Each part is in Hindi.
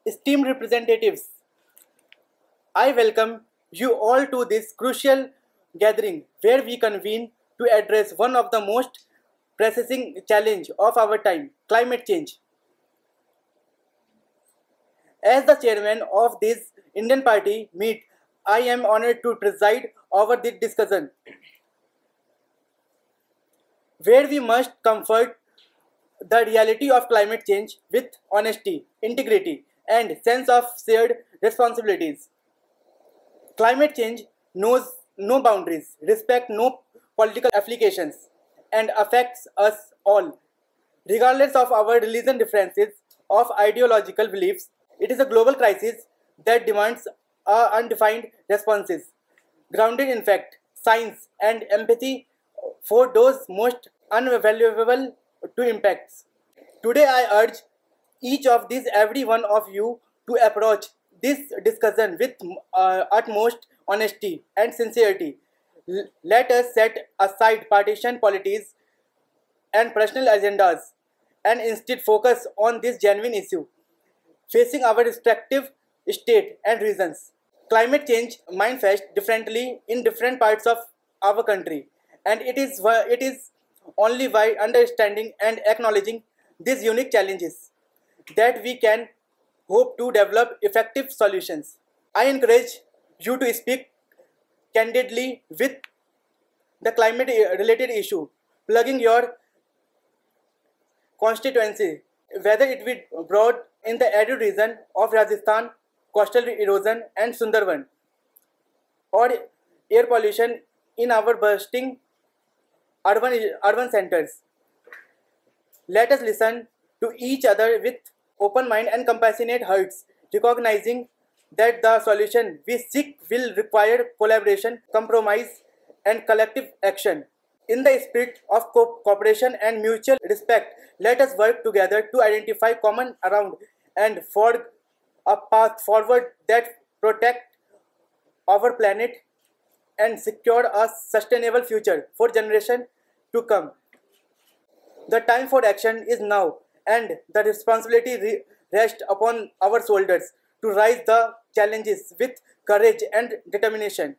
Esteemed representatives, I welcome you all to this crucial gathering where we convene to address one of the most pressing challenges of our time, climate change. As the chairman of this Indian Party meet, I am honored to preside over this discussion, where we must comfort the reality of climate change with honesty, integrity, and sense of shared responsibilities. Climate change knows no boundaries, respects no political affiliations, and affects us all. Regardless of our religion differences, of ideological beliefs, it is a global crisis that demands undefined responses, grounded in fact, science, and empathy for those most unvaluable to impacts. Today, I urge each of these, every one of you, to approach this discussion with utmost honesty and sincerity. Let us set aside partisan politics and personal agendas and instead focus on this genuine issue facing our respective state and regions. Climate change manifests differently in different parts of our country, and it is only by understanding and acknowledging these unique challenges that we can hope to develop effective solutions. I encourage you to speak candidly with the climate related issue, plugging your constituency, whether it be broad in the arid region of Rajasthan, coastal erosion and Sundarban, or air pollution in our bursting urban centers. Let us listen to each other with open mind and compassionate hearts, recognizing that the solution we seek will require collaboration, compromise, and collective action. In the spirit of cooperation and mutual respect, let us work together to identify common ground and forge a path forward that protect our planet and secure a sustainable future for generations to come. The time for action is now, and the responsibility rests upon our shoulders to rise the challenges with courage and determination.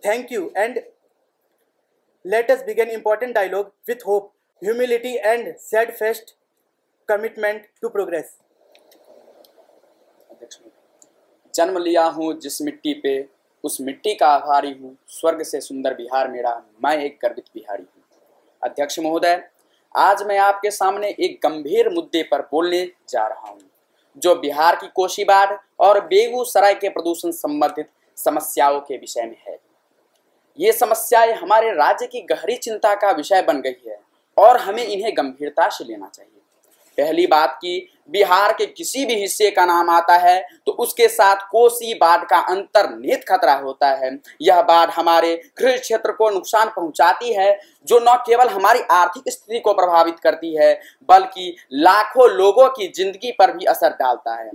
Thank you, and let us begin important dialogue with hope, humility, and steadfast commitment to progress. जन्म लिया हूँ जिस मिट्टी पे, उस मिट्टी का आभारी हूँ, स्वर्ग से सुंदर बिहार मेरा, मैं एक गर्वित बिहारी हूँ। अध्यक्ष महोदय, आज मैं आपके सामने एक गंभीर मुद्दे पर बोलने जा रहा हूँ, जो बिहार की कोसी बाढ़ और बेगूसराय के प्रदूषण संबंधित समस्याओं के विषय में है। ये समस्याएं हमारे राज्य की गहरी चिंता का विषय बन गई है और हमें इन्हें गंभीरता से लेना चाहिए। पहली बात कि बिहार के किसी भी हिस्से का नाम आता है तो उसके साथ कोसी बाढ़ का अंतर्निहित खतरा होता है। यह बाढ़ हमारे कृषि क्षेत्र को नुकसान पहुंचाती है, जो न केवल हमारी आर्थिक स्थिति को प्रभावित करती है बल्कि लाखों लोगों की जिंदगी पर भी असर डालता है।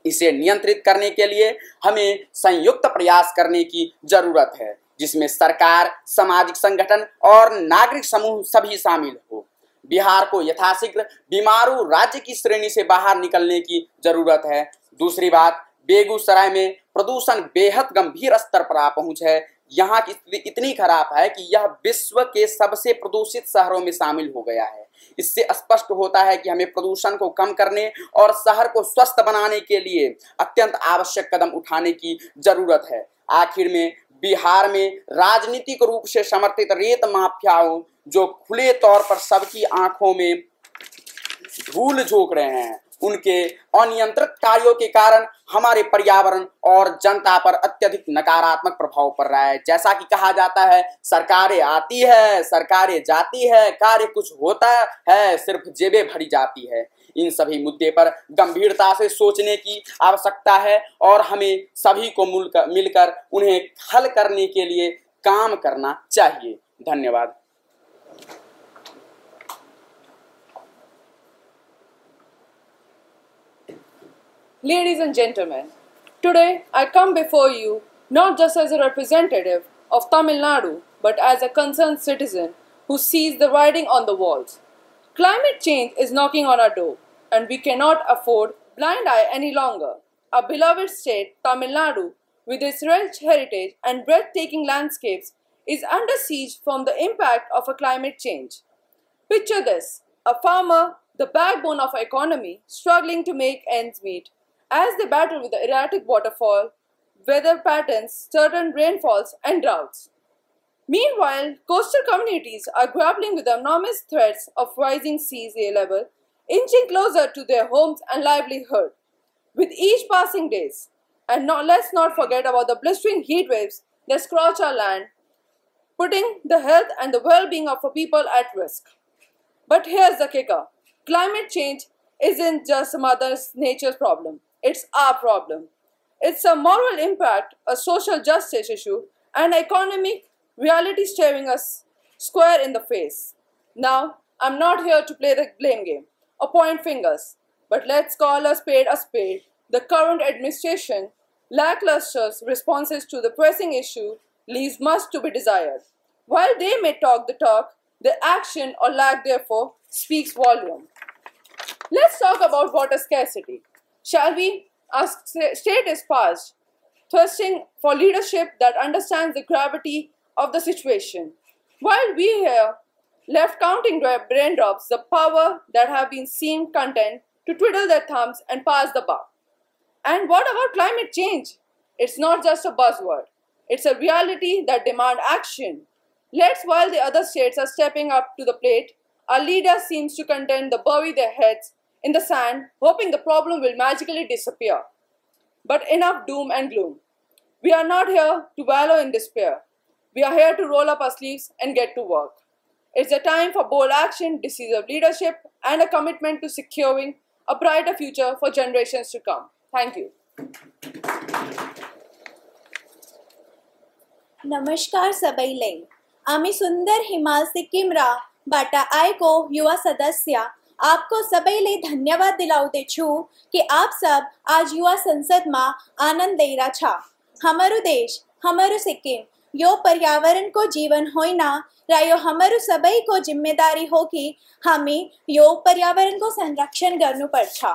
इसे नियंत्रित करने के लिए हमें संयुक्त प्रयास करने की जरूरत है, जिसमें सरकार, सामाजिक संगठन और नागरिक समूह सभी शामिल हो। बिहार को यथाशीघ्र बीमारू राज्य की श्रेणी से बाहर निकलने की जरूरत है। दूसरी बात, बेगूसराय में प्रदूषण बेहद गंभीर स्तर पर आ पहुंच है। यहाँ की स्थिति इतनी खराब है कि यह विश्व के सबसे प्रदूषित शहरों में शामिल हो गया है। इससे स्पष्ट होता है कि हमें प्रदूषण को कम करने और शहर को स्वस्थ बनाने के लिए अत्यंत आवश्यक कदम उठाने की जरूरत है। आखिर में बिहार में राजनीतिक रूप से समर्थित रेत माफियाओं, जो खुले तौर पर सबकी आंखों में धूल झोंक रहे हैं, उनके अनियंत्रित कार्यों के कारण हमारे पर्यावरण और जनता पर अत्यधिक नकारात्मक प्रभाव पड़ रहा है। जैसा कि कहा जाता है, सरकारें आती है, सरकारें जाती है, कार्य कुछ होता है, सिर्फ जेबें भरी जाती है। इन सभी मुद्दे पर गंभीरता से सोचने की आवश्यकता है और हमें सभी को मिलकर उन्हें हल करने के लिए काम करना चाहिए। धन्यवाद। Ladies and gentlemen, today I come before you not just as a representative of Tamil Nadu, but as a concerned citizen who sees the writing on the walls. Climate change is knocking on our door, and we cannot afford blind eye any longer. Our beloved state, Tamil Nadu, with its rich heritage and breathtaking landscapes, is under siege from the impact of a climate change. Picture this: a farmer, the backbone of our economy, struggling to make ends meet as they battle with the erratic waterfall, weather patterns, sudden rainfalls, and droughts. Meanwhile, coastal communities are grappling with the enormous threats of rising sea level, inching closer to their homes and livelihood with each passing days. And let's not forget about the blistering heat waves that scorch our land, putting the health and the well-being of our people at risk. But here's the kicker: climate change isn't just Mother Nature's problem, it's our problem. It's a moral impact, a social justice issue, and economic reality staring us square in the face. Now, I'm not here to play the blame game or point fingers, but let's call a spade a spade. The current administration lackluster responses to the pressing issue leaves much to be desired. While they may talk the talk, their action or lack therefore speaks volume. Let's talk about water scarcity. Shall we? Our state is past, thirsting for leadership that understands the gravity of the situation. While we here left counting raindrops, the power that have been seen content to twiddle their thumbs and pass the buck. And what about climate change? It's not just a buzzword. It's a reality that demands action. While the other states are stepping up to the plate, our leader seems to contend to bury their heads in the sand, hoping the problem will magically disappear. But enough doom and gloom. We are not here to wallow in despair. We are here to roll up our sleeves and get to work. It's a time for bold action, decisive leadership, and a commitment to securing a brighter future for generations to come. Thank you. नमस्कार सबैलाई. आम्ही सुंदर हिमाल सिक्किमरा बाटा आएको युवा सदस्य आपको सबैले धन्यवाद दिलाउँदै छु कि आप सब आज युवा संसदमा आनन्द लिएर छ. हाम्रो देश, हाम्रो सिक्किम यो पर्यावरणको जीवन होइन र यो हाम्रो सबैको जिम्मेदारी हो कि हामी यो पर्यावरणको संरक्षण गर्नुपर्छ.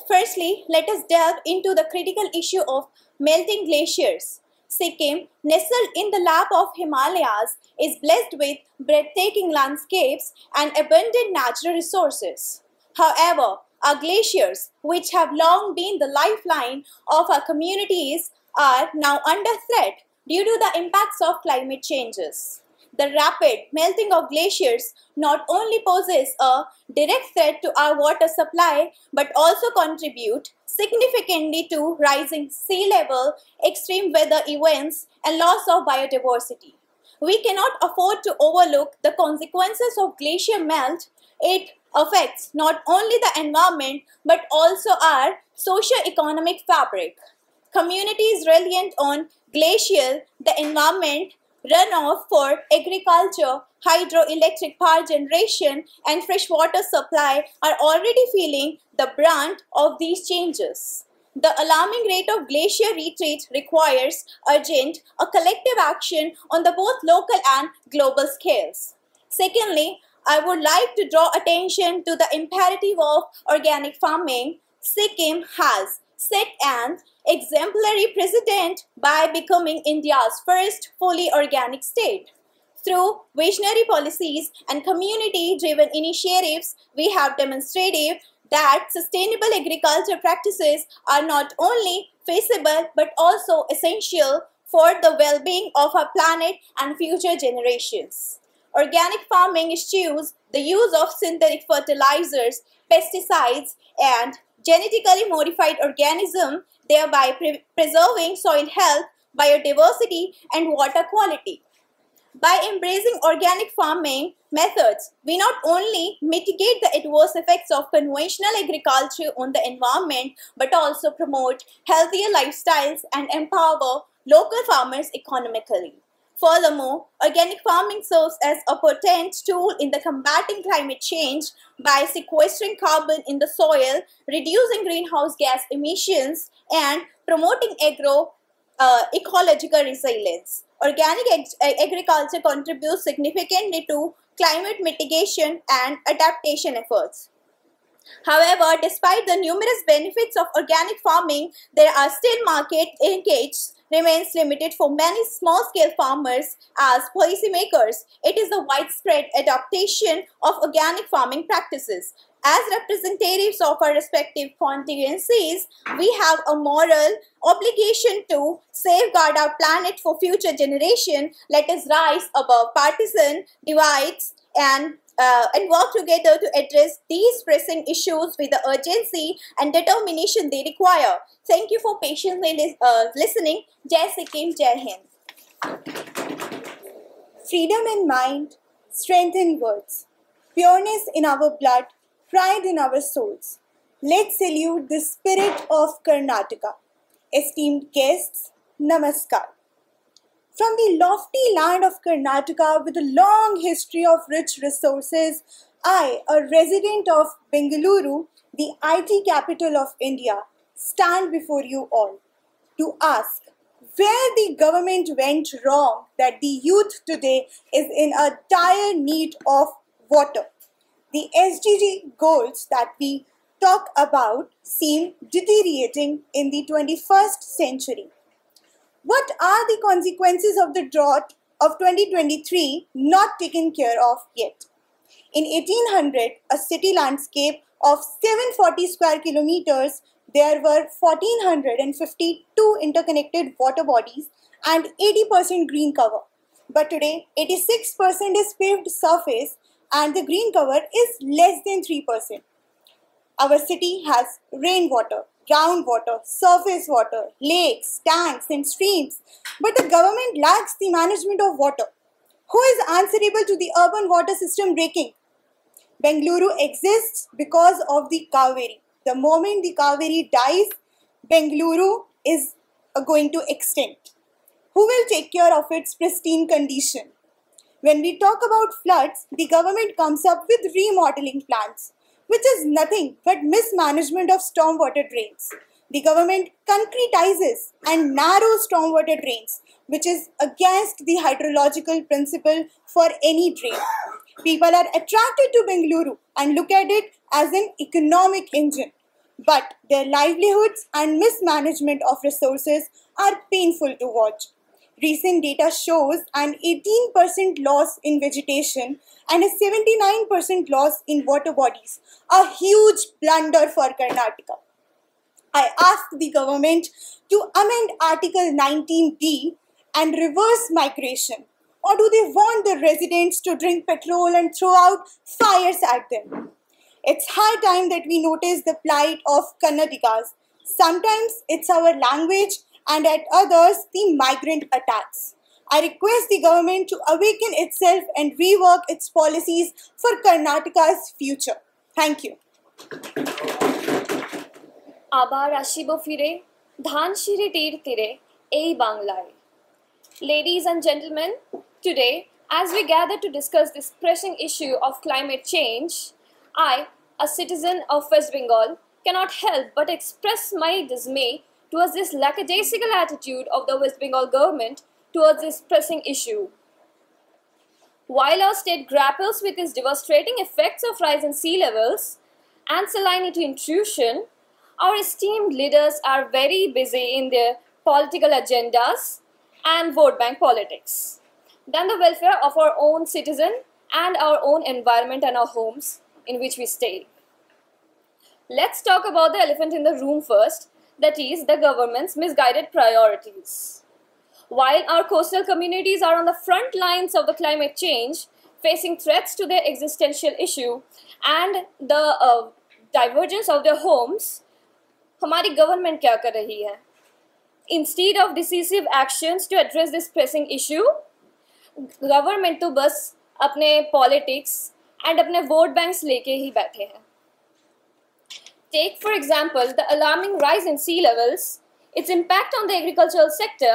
Firstly, let us delve into the critical issue of melting glaciers. Sikkim, nestled in the lap of Himalayas, is blessed with breathtaking landscapes and abundant natural resources. However, our glaciers, which have long been the lifeline of our communities, are now under threat due to the impacts of climate changes. The rapid melting of glaciers not only poses a direct threat to our water supply but also contribute significantly to rising sea level, extreme weather events, and loss of biodiversity. We cannot afford to overlook the consequences of glacier melt. It affects not only the environment but also our socio-economic fabric. Communities reliant on glacial, the environment, runoff for agriculture, hydroelectric power generation, and freshwater supply are already feeling the brunt of these changes. The alarming rate of glacier retreat requires urgent, collective action on the both local and global scales. Secondly, I would like to draw attention to the imperative of organic farming. Sikkim has set an exemplary precedent by becoming India's first fully organic state. Through visionary policies and community-driven initiatives, we have demonstrated that sustainable agriculture practices are not only feasible but also essential for the well-being of our planet and future generations. Organic farming eschews the use of synthetic fertilizers, pesticides, and genetically modified organisms, thereby preserving soil health, biodiversity, and water quality. By embracing organic farming methods, we not only mitigate the adverse effects of conventional agriculture on the environment, but also promote healthier lifestyles and empower local farmers economically. Furthermore, organic farming serves as a potent tool in the combating climate change by sequestering carbon in the soil, reducing greenhouse gas emissions, and promoting ecological resilience. Organic agriculture contributes significantly to climate mitigation and adaptation efforts. However, despite the numerous benefits of organic farming, there are still market linkage remains limited for many small-scale farmers as policymakers. It is the widespread adoption of organic farming practices. As representatives of our respective constituencies, we have a moral obligation to safeguard our planet for future generation. Let us rise above partisan divides and work together to address these pressing issues with the urgency and determination they require. Thank you for patiently listening. Jai Sikkim, Jai Hind. Freedom in mind, strength in words, pureness in our blood, pride in our souls. Let's salute the spirit of Karnataka. Esteemed guests, Namaskar. From the lofty land of Karnataka with a long history of rich resources, I, a resident of Bengaluru, the IT capital of India, stand before you all to ask where the government went wrong that the youth today is in a dire need of water. The SDG goals that we talk about seem deteriorating in the 21st century. What are the consequences of the drought of 2023 not taken care of yet? In 1800, a city landscape of 740 square kilometers, there were 1452 interconnected water bodies and 80% green cover. But today, 86% is paved surface and the green cover is less than 3%. Our city has rainwater, groundwater, surface water, lakes, tanks and streams. But the government lacks the management of water. Who is answerable to the urban water system breaking? Bengaluru exists because of the Kaveri. The moment the Kaveri dies, Bengaluru is going to extinct. Who will take care of its pristine condition? When we talk about floods, the government comes up with remodeling plans, which is nothing but mismanagement of stormwater drains. The government concretizes and narrows stormwater drains, which is against the hydrological principle for any drain. People are attracted to Bengaluru and look at it as an economic engine, but their livelihoods and mismanagement of resources are painful to watch. Recent data shows an 18% loss in vegetation and a 79% loss in water bodies, a huge blunder for Karnataka. I ask the government to amend Article 19B and reverse migration. Or do they want the residents to drink petrol and throw out fires at them? It's high time that we notice the plight of Kannadigas. Sometimes it's our language and at others the migrant attacks. I request the government to awaken itself and rework its policies for Karnataka's future. Thank you. আবার আসিব ফিরে ধান শিরে তীর তীরে এই বাংলায়. Ladies and gentlemen, today, as we gather to discuss this pressing issue of climate change, I, a citizen of West Bengal, cannot help but express my dismay towards this lackadaisical attitude of the West Bengal government towards this pressing issue. While our state grapples with its devastating effects of rise in sea levels and salinity intrusion, our esteemed leaders are very busy in their political agendas and vote bank politics than the welfare of our own citizen and our own environment and our homes in which we stay. Let's talk about the elephant in the room first, that is the government's misguided priorities. While our coastal communities are on the front lines of the climate change, facing threats to their existential issue and the divergence of their homes, हमारी गवर्नमेंट क्या कर रही है? Instead of decisive actions to address this pressing issue, government तो बस अपने पॉलिटिक्स एंड अपने वोट बैंक्स लेके ही बैठे हैं. Take for example the alarming rise in sea levels, its impact on the agricultural sector.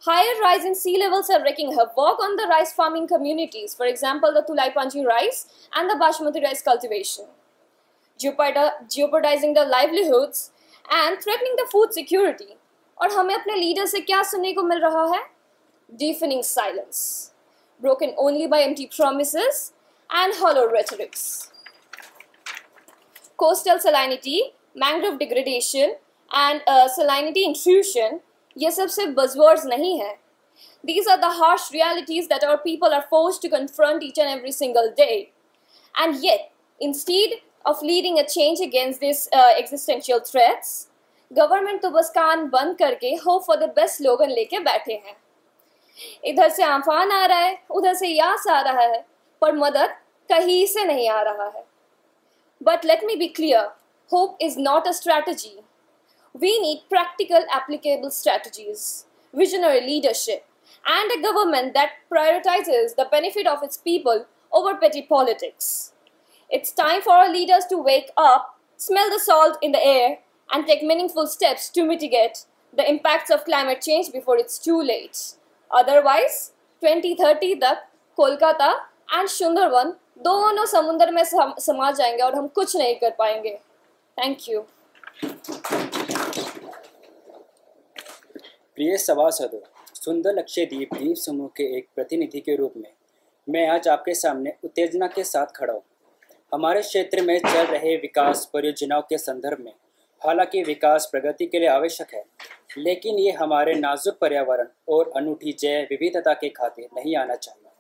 Higher rise in sea levels are wreaking havoc on the rice farming communities, for example the Tulaipanji rice and the Basmati rice cultivation, jeopardizing the livelihoods and threatening the food security. और हमें अपने लीडर से क्या सुनने को मिल रहा है? Deafening silence, broken only by empty promises and hollow rhetorics. coastal salinity, mangrove degradation and salinity intrusion, ये सब सिर्फ buzzwords नहीं है. These are the harsh realities that our people are forced to confront each and every single day. And yet, instead of leading a change against these existential threats, government तो बस कान बंद करके hope for the best slogan लेके बैठे हैं. इधर से आम्फान आ रहा है, उधर से यास आ रहा है, पर मदद कहीं से नहीं आ रहा है. But let me be clear, hope is not a strategy. We need practical applicable strategies, visionary leadership, and a government that prioritizes the benefit of its people over petty politics. It's time for our leaders to wake up, smell the salt in the air, and take meaningful steps to mitigate the impacts of climate change before it's too late. Otherwise, 2030 तक कोलकाता and सुंदरवन दोनों समुद्र में समा जाएंगे और हम कुछ नहीं कर पाएंगे. Thank you. प्रिय सभासदों, सुंदर लक्षद्वीप द्वीप समूह के एक प्रतिनिधि के रूप में मैं आज आपके सामने उत्तेजना के साथ खड़ा हूँ. हमारे क्षेत्र में चल रहे विकास परियोजनाओं के संदर्भ में हालांकि विकास प्रगति के लिए आवश्यक है, लेकिन ये हमारे नाजुक पर्यावरण और अनूठी जैव विविधता के खातिर नहीं आना चाहिए.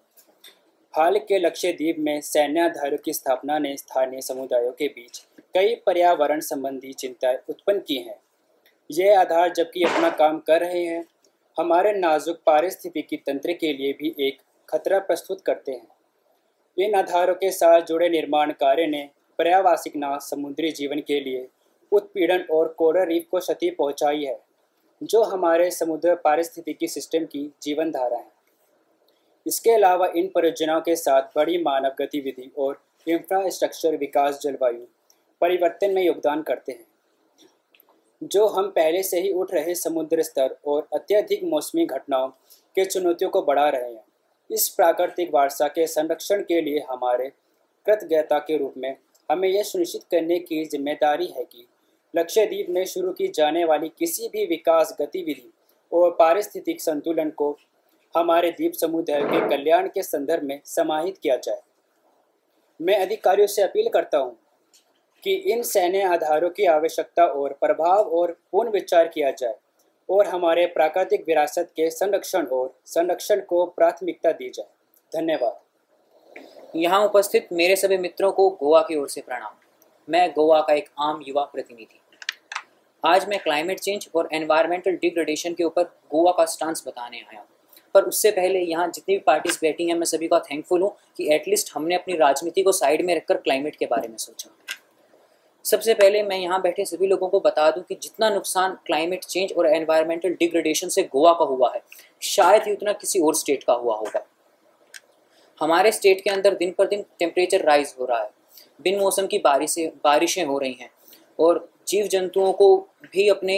हाल के लक्षद्वीप में सैन्य आधारों की स्थापना ने स्थानीय समुदायों के बीच कई पर्यावरण संबंधी चिंताएं उत्पन्न की हैं. ये आधार जबकि अपना काम कर रहे हैं, हमारे नाजुक पारिस्थितिकी तंत्र के लिए भी एक खतरा प्रस्तुत करते हैं. इन आधारों के साथ जुड़े निर्माण कार्य ने पर्यावसिक ना समुद्री जीवन के लिए उत्पीड़न और कोरल रीफ को क्षति पहुंचाई है, जो हमारे समुद्र पारिस्थितिकी सिस्टम की जीवन धारा है. इसके अलावा इन परियोजनाओं के साथ बड़ी मानव गतिविधि और इंफ्रास्ट्रक्चर विकास जलवायु परिवर्तन में योगदान करते हैं, जो हम पहले से ही उठ रहे समुद्र स्तर और अत्यधिक मौसमी घटनाओं के चुनौतियों को बढ़ा रहे हैं. इस प्राकृतिक वारसा के संरक्षण के लिए हमारे कृतज्ञता के रूप में हमें यह सुनिश्चित करने की जिम्मेदारी है कि लक्षद्वीप में शुरू की जाने वाली किसी भी विकास गतिविधि और पारिस्थितिक संतुलन को हमारे द्वीप समुदाय के कल्याण के संदर्भ में समाहित किया जाए. मैं अधिकारियों से अपील करता हूं कि इन सैन्य आधारों की आवश्यकता और प्रभाव और पुनः विचार किया जाए और हमारे प्राकृतिक विरासत के संरक्षण को प्राथमिकता दी जाए. धन्यवाद. यहाँ उपस्थित मेरे सभी मित्रों को गोवा की ओर से प्रणाम. मैं गोवा का एक आम युवा प्रतिनिधि. आज मैं क्लाइमेट चेंज और एनवायरमेंटल डिग्रेडेशन के ऊपर गोवा का स्टांस बताने आया हूँ. पर उससे पहले यहाँ जितनी भी पार्टीज बैठी हैं, मैं सभी का थैंकफुल हूँ कि एटलीस्ट हमने अपनी राजनीति को साइड में रखकर क्लाइमेट के बारे में सोचा. सबसे पहले मैं यहाँ बैठे सभी लोगों को बता दूं कि जितना नुकसान क्लाइमेट चेंज और एनवायरमेंटल डिग्रेडेशन से गोवा का हुआ है, शायद ही उतना किसी और स्टेट का हुआ होगा. हमारे स्टेट के अंदर दिन पर दिन टेम्परेचर राइज हो रहा है, बिन मौसम की बारिशें हो रही हैं और जीव जंतुओं को भी अपने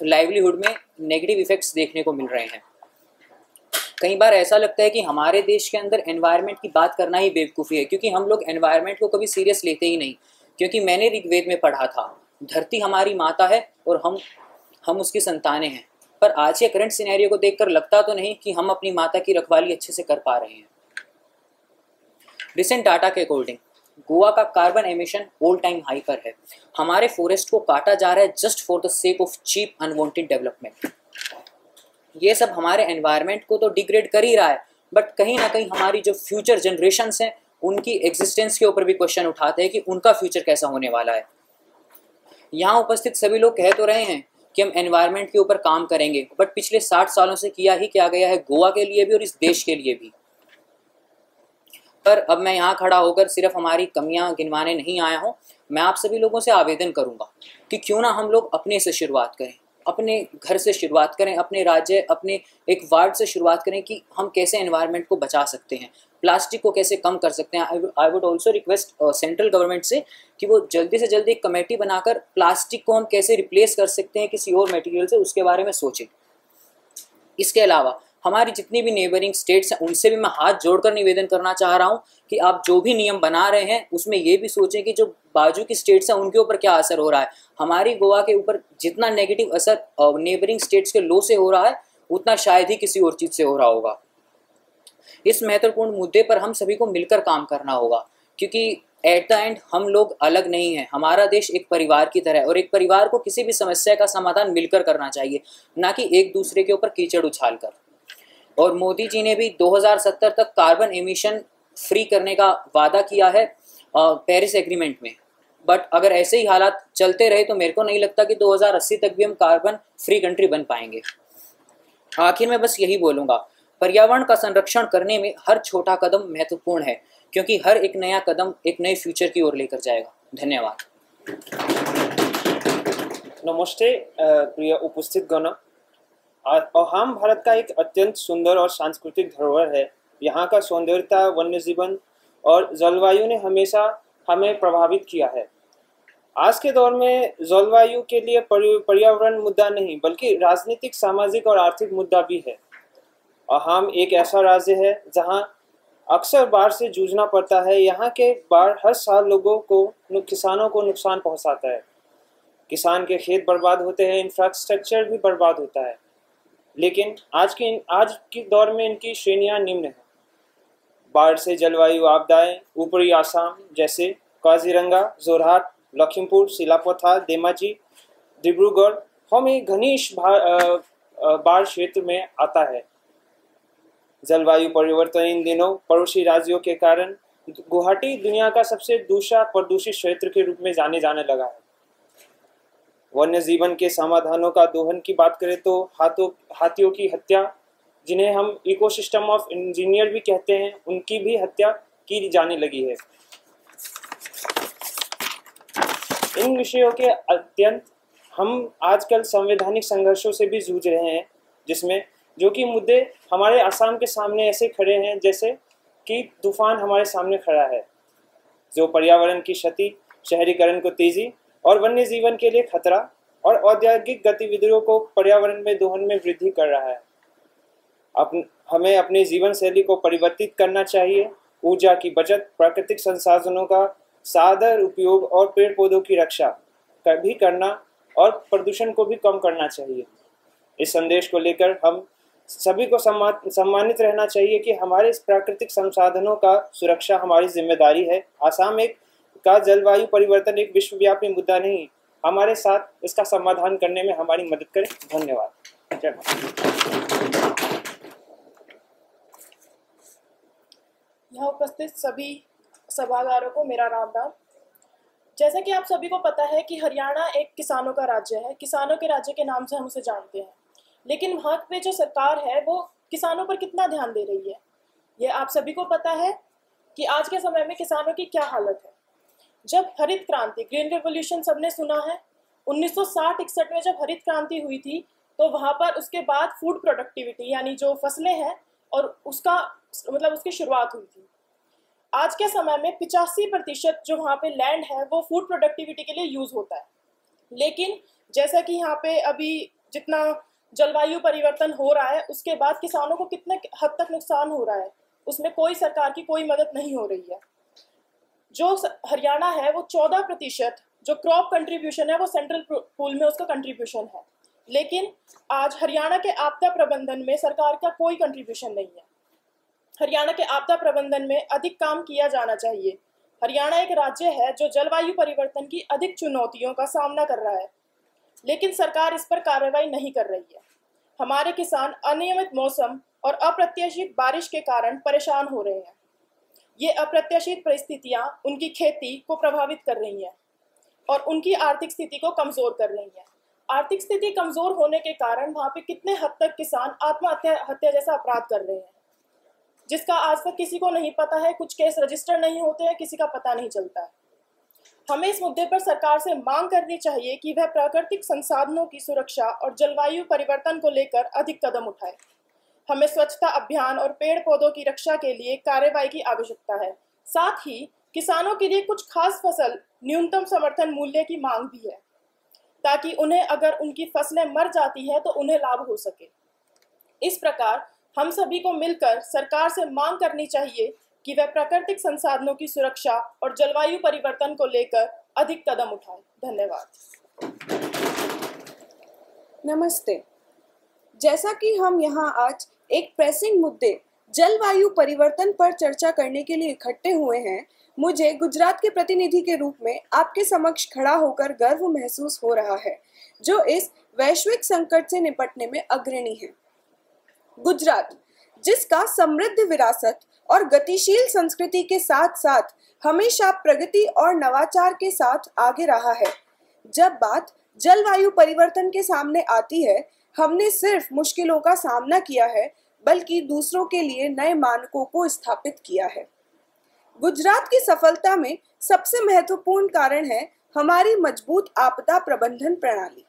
लाइवलीहुड में नेगेटिव इफेक्ट्स देखने को मिल रहे हैं. कई बार ऐसा लगता है कि हमारे देश के अंदर एनवायरनमेंट की बात करना ही बेवकूफ़ी है, क्योंकि हम लोग एनवायरनमेंट को कभी सीरियस लेते ही नहीं. क्योंकि मैंने ऋग्वेद में पढ़ा था, धरती हमारी माता है और हम उसकी संतानें हैं. पर आज के करंट सिनेरियो को देखकर लगता तो नहीं कि हम अपनी माता की रखवाली अच्छे से कर पा रहे हैं. रिसेंट डाटा के अकॉर्डिंग गोवा का carbon emission all time high पर है. हमारे फॉरेस्ट को काटा जा रहा है just for the sake of cheap unwanted development. ये सब हमारे एनवायरनमेंट को तो डिग्रेड कर ही रहा है, बट कहीं ना कहीं हमारी जो फ्यूचर जनरेशन्स हैं उनकी एग्जिस्टेंस के ऊपर भी क्वेश्चन उठाते हैं कि उनका फ्यूचर कैसा होने वाला है. यहाँ उपस्थित सभी लोग कह तो रहे हैं कि हम एनवायरनमेंट के ऊपर काम करेंगे, बट पिछले 60 सालों से किया ही क्या गया है गोवा के लिए भी और इस देश के लिए भी. पर अब मैं यहाँ खड़ा होकर सिर्फ हमारी कमियां गिनवाने नहीं आया हूँ. मैं आप सभी लोगों से आवेदन करूँगा कि क्यों ना हम लोग अपने से शुरुआत करें, अपने घर से शुरुआत करें, अपने राज्य, अपने एक वार्ड से शुरुआत करें कि हम कैसे एनवायरनमेंट को बचा सकते हैं, प्लास्टिक को कैसे कम कर सकते हैं. I would also request central government से कि वो जल्दी से जल्दी एक कमेटी बनाकर प्लास्टिक को हम कैसे रिप्लेस कर सकते हैं किसी और मटेरियल से, उसके बारे में सोचें. इसके अलावा हमारी जितनी भी नेबरिंग स्टेट्स हैं उनसे भी मैं हाथ जोड़कर निवेदन करना चाह रहा हूं कि आप जो भी नियम बना रहे हैं उसमें ये भी सोचें कि जो बाजू की स्टेट्स हैं उनके ऊपर क्या असर हो रहा है. हमारी गोवा के ऊपर जितना नेगेटिव असर नेबरिंग स्टेट्स के लॉ से हो रहा है उतना शायद ही किसी और चीज़ से हो रहा होगा. इस महत्वपूर्ण मुद्दे पर हम सभी को मिलकर काम करना होगा, क्योंकि एट द एंड हम लोग अलग नहीं हैं, हमारा देश एक परिवार की तरह है और एक परिवार को किसी भी समस्या का समाधान मिलकर करना चाहिए, ना कि एक दूसरे के ऊपर कीचड़ उछालकर। और मोदी जी ने भी 2070 तक कार्बन एमिशन फ्री करने का वादा किया है पेरिस एग्रीमेंट में। बट अगर ऐसे ही हालात चलते रहे तो मेरे को नहीं लगता कि 2080 तक भी हम कार्बन फ्री कंट्री बन पाएंगे। आखिर में बस यही बोलूँगा, पर्यावरण का संरक्षण करने में हर छोटा कदम महत्वपूर्ण है, क्योंकि हर एक नया कदम एक नए फ्यूचर की ओर लेकर जाएगा। धन्यवाद। नमस्ते प्रिय उपस्थित गण। अहोम भारत का एक अत्यंत सुंदर और सांस्कृतिक धरोहर है। यहाँ का सौंदर्यता, वन्य जीवन और जलवायु ने हमेशा हमें प्रभावित किया है। आज के दौर में जलवायु के लिए पर्यावरण मुद्दा नहीं बल्कि राजनीतिक, सामाजिक और आर्थिक मुद्दा भी है। अहोम एक ऐसा राज्य है जहाँ अक्सर बाढ़ से जूझना पड़ता है। यहाँ के बाढ़ हर साल लोगों को, किसानों को नुकसान पहुँचाता है। किसान के खेत बर्बाद होते हैं, इंफ्रास्ट्रक्चर भी बर्बाद होता है। लेकिन आज की दौर में इनकी श्रेणियाँ निम्न हैं। बाढ़ से जलवायु आपदाएं ऊपरी आसाम जैसे काजीरंगा, जोरहाट, लखीमपुर, सिलापथार, धेमाजी, डिब्रूगढ़ हमें घनिष्ठ बाढ़ क्षेत्र में आता है। जलवायु परिवर्तन इन दिनों पड़ोसी राज्यों के कारण गुवाहाटी दुनिया का सबसे दूसरा प्रदूषित क्षेत्र के रूप में जाने लगा है। वन्य जीवन के समाधानों का दोहन की बात करें तो हाथियों की हत्या, जिन्हें हम इकोसिस्टम ऑफ इंजीनियर भी कहते हैं, उनकी भी हत्या की जाने लगी है। इन विषयों के अत्यंत हम आजकल संवैधानिक संघर्षों से भी जूझ रहे हैं, जिसमें जो कि मुद्दे हमारे असम के सामने ऐसे खड़े हैं जैसे कि तूफान हमारे सामने खड़ा है, जो पर्यावरण की क्षति, शहरीकरण को तेजी और वन्य जीवन के लिए खतरा और औद्योगिक गतिविधियों को पर्यावरण में दोहन में वृद्धि कर रहा है। हमें अपनी जीवन शैली को परिवर्तित करना चाहिए। ऊर्जा की बचत, प्राकृतिक संसाधनों का सादर उपयोग और पेड़ पौधों की रक्षा भी करना और प्रदूषण को भी कम करना चाहिए। इस संदेश को लेकर हम सभी को सम्मानित रहना चाहिए कि हमारे इस प्राकृतिक संसाधनों का सुरक्षा हमारी जिम्मेदारी है। आसाम का जलवायु परिवर्तन एक विश्वव्यापी मुद्दा नहीं, हमारे साथ इसका समाधान करने में हमारी मदद करें। धन्यवाद। जय माता। यहाँ उपस्थित सभी सभागारों को मेरा राम राम। जैसा कि आप सभी को पता है कि हरियाणा एक किसानों का राज्य है, किसानों के राज्य के नाम से हम उसे जानते हैं, लेकिन वहाँ पे जो सरकार है वो किसानों पर कितना ध्यान दे रही है, ये आप सभी को पता है कि आज के समय में किसानों की क्या हालत है। जब हरित क्रांति, ग्रीन रेवोल्यूशन सबने सुना है, 1960-61 में जब हरित क्रांति हुई थी तो वहाँ पर उसके बाद फूड प्रोडक्टिविटी यानी जो फसलें हैं और उसकी शुरुआत हुई थी। आज के समय में 85% जो वहाँ पे लैंड है वो फूड प्रोडक्टिविटी के लिए यूज होता है। लेकिन जैसा कि यहाँ पे अभी जितना जलवायु परिवर्तन हो रहा है उसके बाद किसानों को कितने हद तक नुकसान हो रहा है, उसमें कोई सरकार की कोई मदद नहीं हो रही है। जो हरियाणा है वो 14% जो क्रॉप कंट्रीब्यूशन है वो सेंट्रल पूल में उसका कंट्रीब्यूशन है, लेकिन आज हरियाणा के आपदा प्रबंधन में सरकार का कोई कंट्रीब्यूशन नहीं है। हरियाणा के आपदा प्रबंधन में अधिक काम किया जाना चाहिए। हरियाणा एक राज्य है जो जलवायु परिवर्तन की अधिक चुनौतियों का सामना कर रहा है, लेकिन सरकार इस पर कार्रवाई नहीं कर रही है। हमारे किसान अनियमित मौसम और अप्रत्याशित बारिश के कारण परेशान हो रहे हैं। ये अप्रत्याशित परिस्थितियां उनकी खेती को प्रभावित कर रही हैं और उनकी आर्थिक स्थिति को कमजोर कर रही हैं। आर्थिक स्थिति कमजोर होने के कारण वहाँ पे कितने हद तक किसान आत्महत्या जैसा अपराध कर रहे हैं, जिसका आज तक किसी को नहीं पता है। कुछ केस रजिस्टर नहीं होते हैं, किसी का पता नहीं चलता है। हमें इस मुद्दे पर सरकार से मांग करनी चाहिए कि वह प्राकृतिक संसाधनों की सुरक्षा और जलवायु परिवर्तन को लेकर अधिक कदम उठाए। हमें स्वच्छता अभियान और पेड़ पौधों की रक्षा के लिए कार्रवाई की आवश्यकता है। साथ ही किसानों के लिए कुछ खास फसल न्यूनतम समर्थन मूल्य की मांग भी है, ताकि उन्हें अगर उनकी फसलें मर जाती है तो उन्हें लाभ हो सके। इस प्रकार हम सभी को मिलकर सरकार से मांग करनी चाहिए कि वह प्राकृतिक संसाधनों की सुरक्षा और जलवायु परिवर्तन को लेकर अधिक कदम उठाए। धन्यवाद। नमस्ते। जैसा कि हम यहाँ आज एक प्रेसिंग मुद्दे जलवायु परिवर्तन पर चर्चा करने के लिए इकट्ठे हुए हैं, मुझे गुजरात के प्रतिनिधि के रूप में आपके समक्ष खड़ा होकर गर्व महसूस हो रहा है, जो इस वैश्विक संकट से निपटने में अग्रणी है। गुजरात, जिसका समृद्ध विरासत और गतिशील संस्कृति के साथ साथ हमेशा प्रगति और नवाचार के साथ आगे रहा है। जब बात जलवायु परिवर्तन के सामने आती है, हमने सिर्फ मुश्किलों का सामना किया है, बल्कि दूसरों के लिए नए मानकों को स्थापित किया है। गुजरात की सफलता में सबसे महत्वपूर्ण कारण है हमारी मजबूत आपदा प्रबंधन प्रणाली।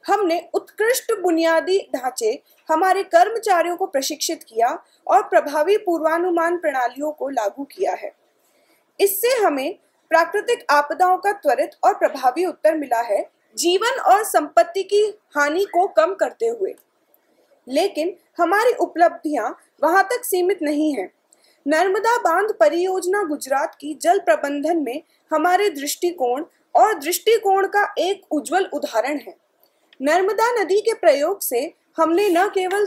हमने उत्कृष्ट बुनियादी ढांचे, हमारे कर्मचारियों को प्रशिक्षित किया और प्रभावी पूर्वानुमान प्रणालियों को लागू किया है। इससे हमें प्राकृतिक आपदाओं का त्वरित और प्रभावी उत्तर मिला है, जीवन और संपत्ति की हानि को कम करते हुए। लेकिन हमारी उपलब्धियां वहां तक सीमित नहीं हैं। नर्मदा बांध परियोजना गुजरात की जल प्रबंधन में हमारे दृष्टिकोण का एक उज्जवल उदाहरण है। नर्मदा नदी के प्रयोग से हमने न केवल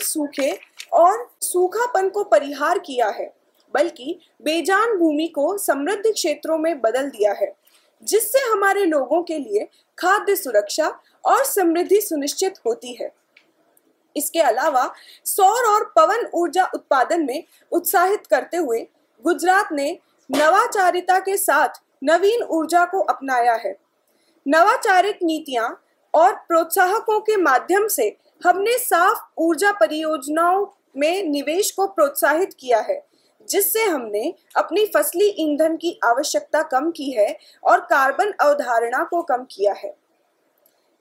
सूखापन को परिहार किया है, बल्कि बेजान भूमि को समृद्ध क्षेत्रों में बदल दिया है, जिससे हमारे लोगों के लिए खाद्य सुरक्षा और समृद्धि सुनिश्चित होती है। इसके अलावा सौर और पवन ऊर्जा उत्पादन में उत्साहित करते हुए गुजरात ने नवाचारिता के साथ नवीन ऊर्जा को अपनाया है। नवाचारिक नीतियां और प्रोत्साहकों के माध्यम से हमने साफ ऊर्जा परियोजनाओं में निवेश को प्रोत्साहित किया है, जिससे हमने अपनी फसली ईंधन की आवश्यकता कम की है और कार्बन अवधारणा को कम किया है।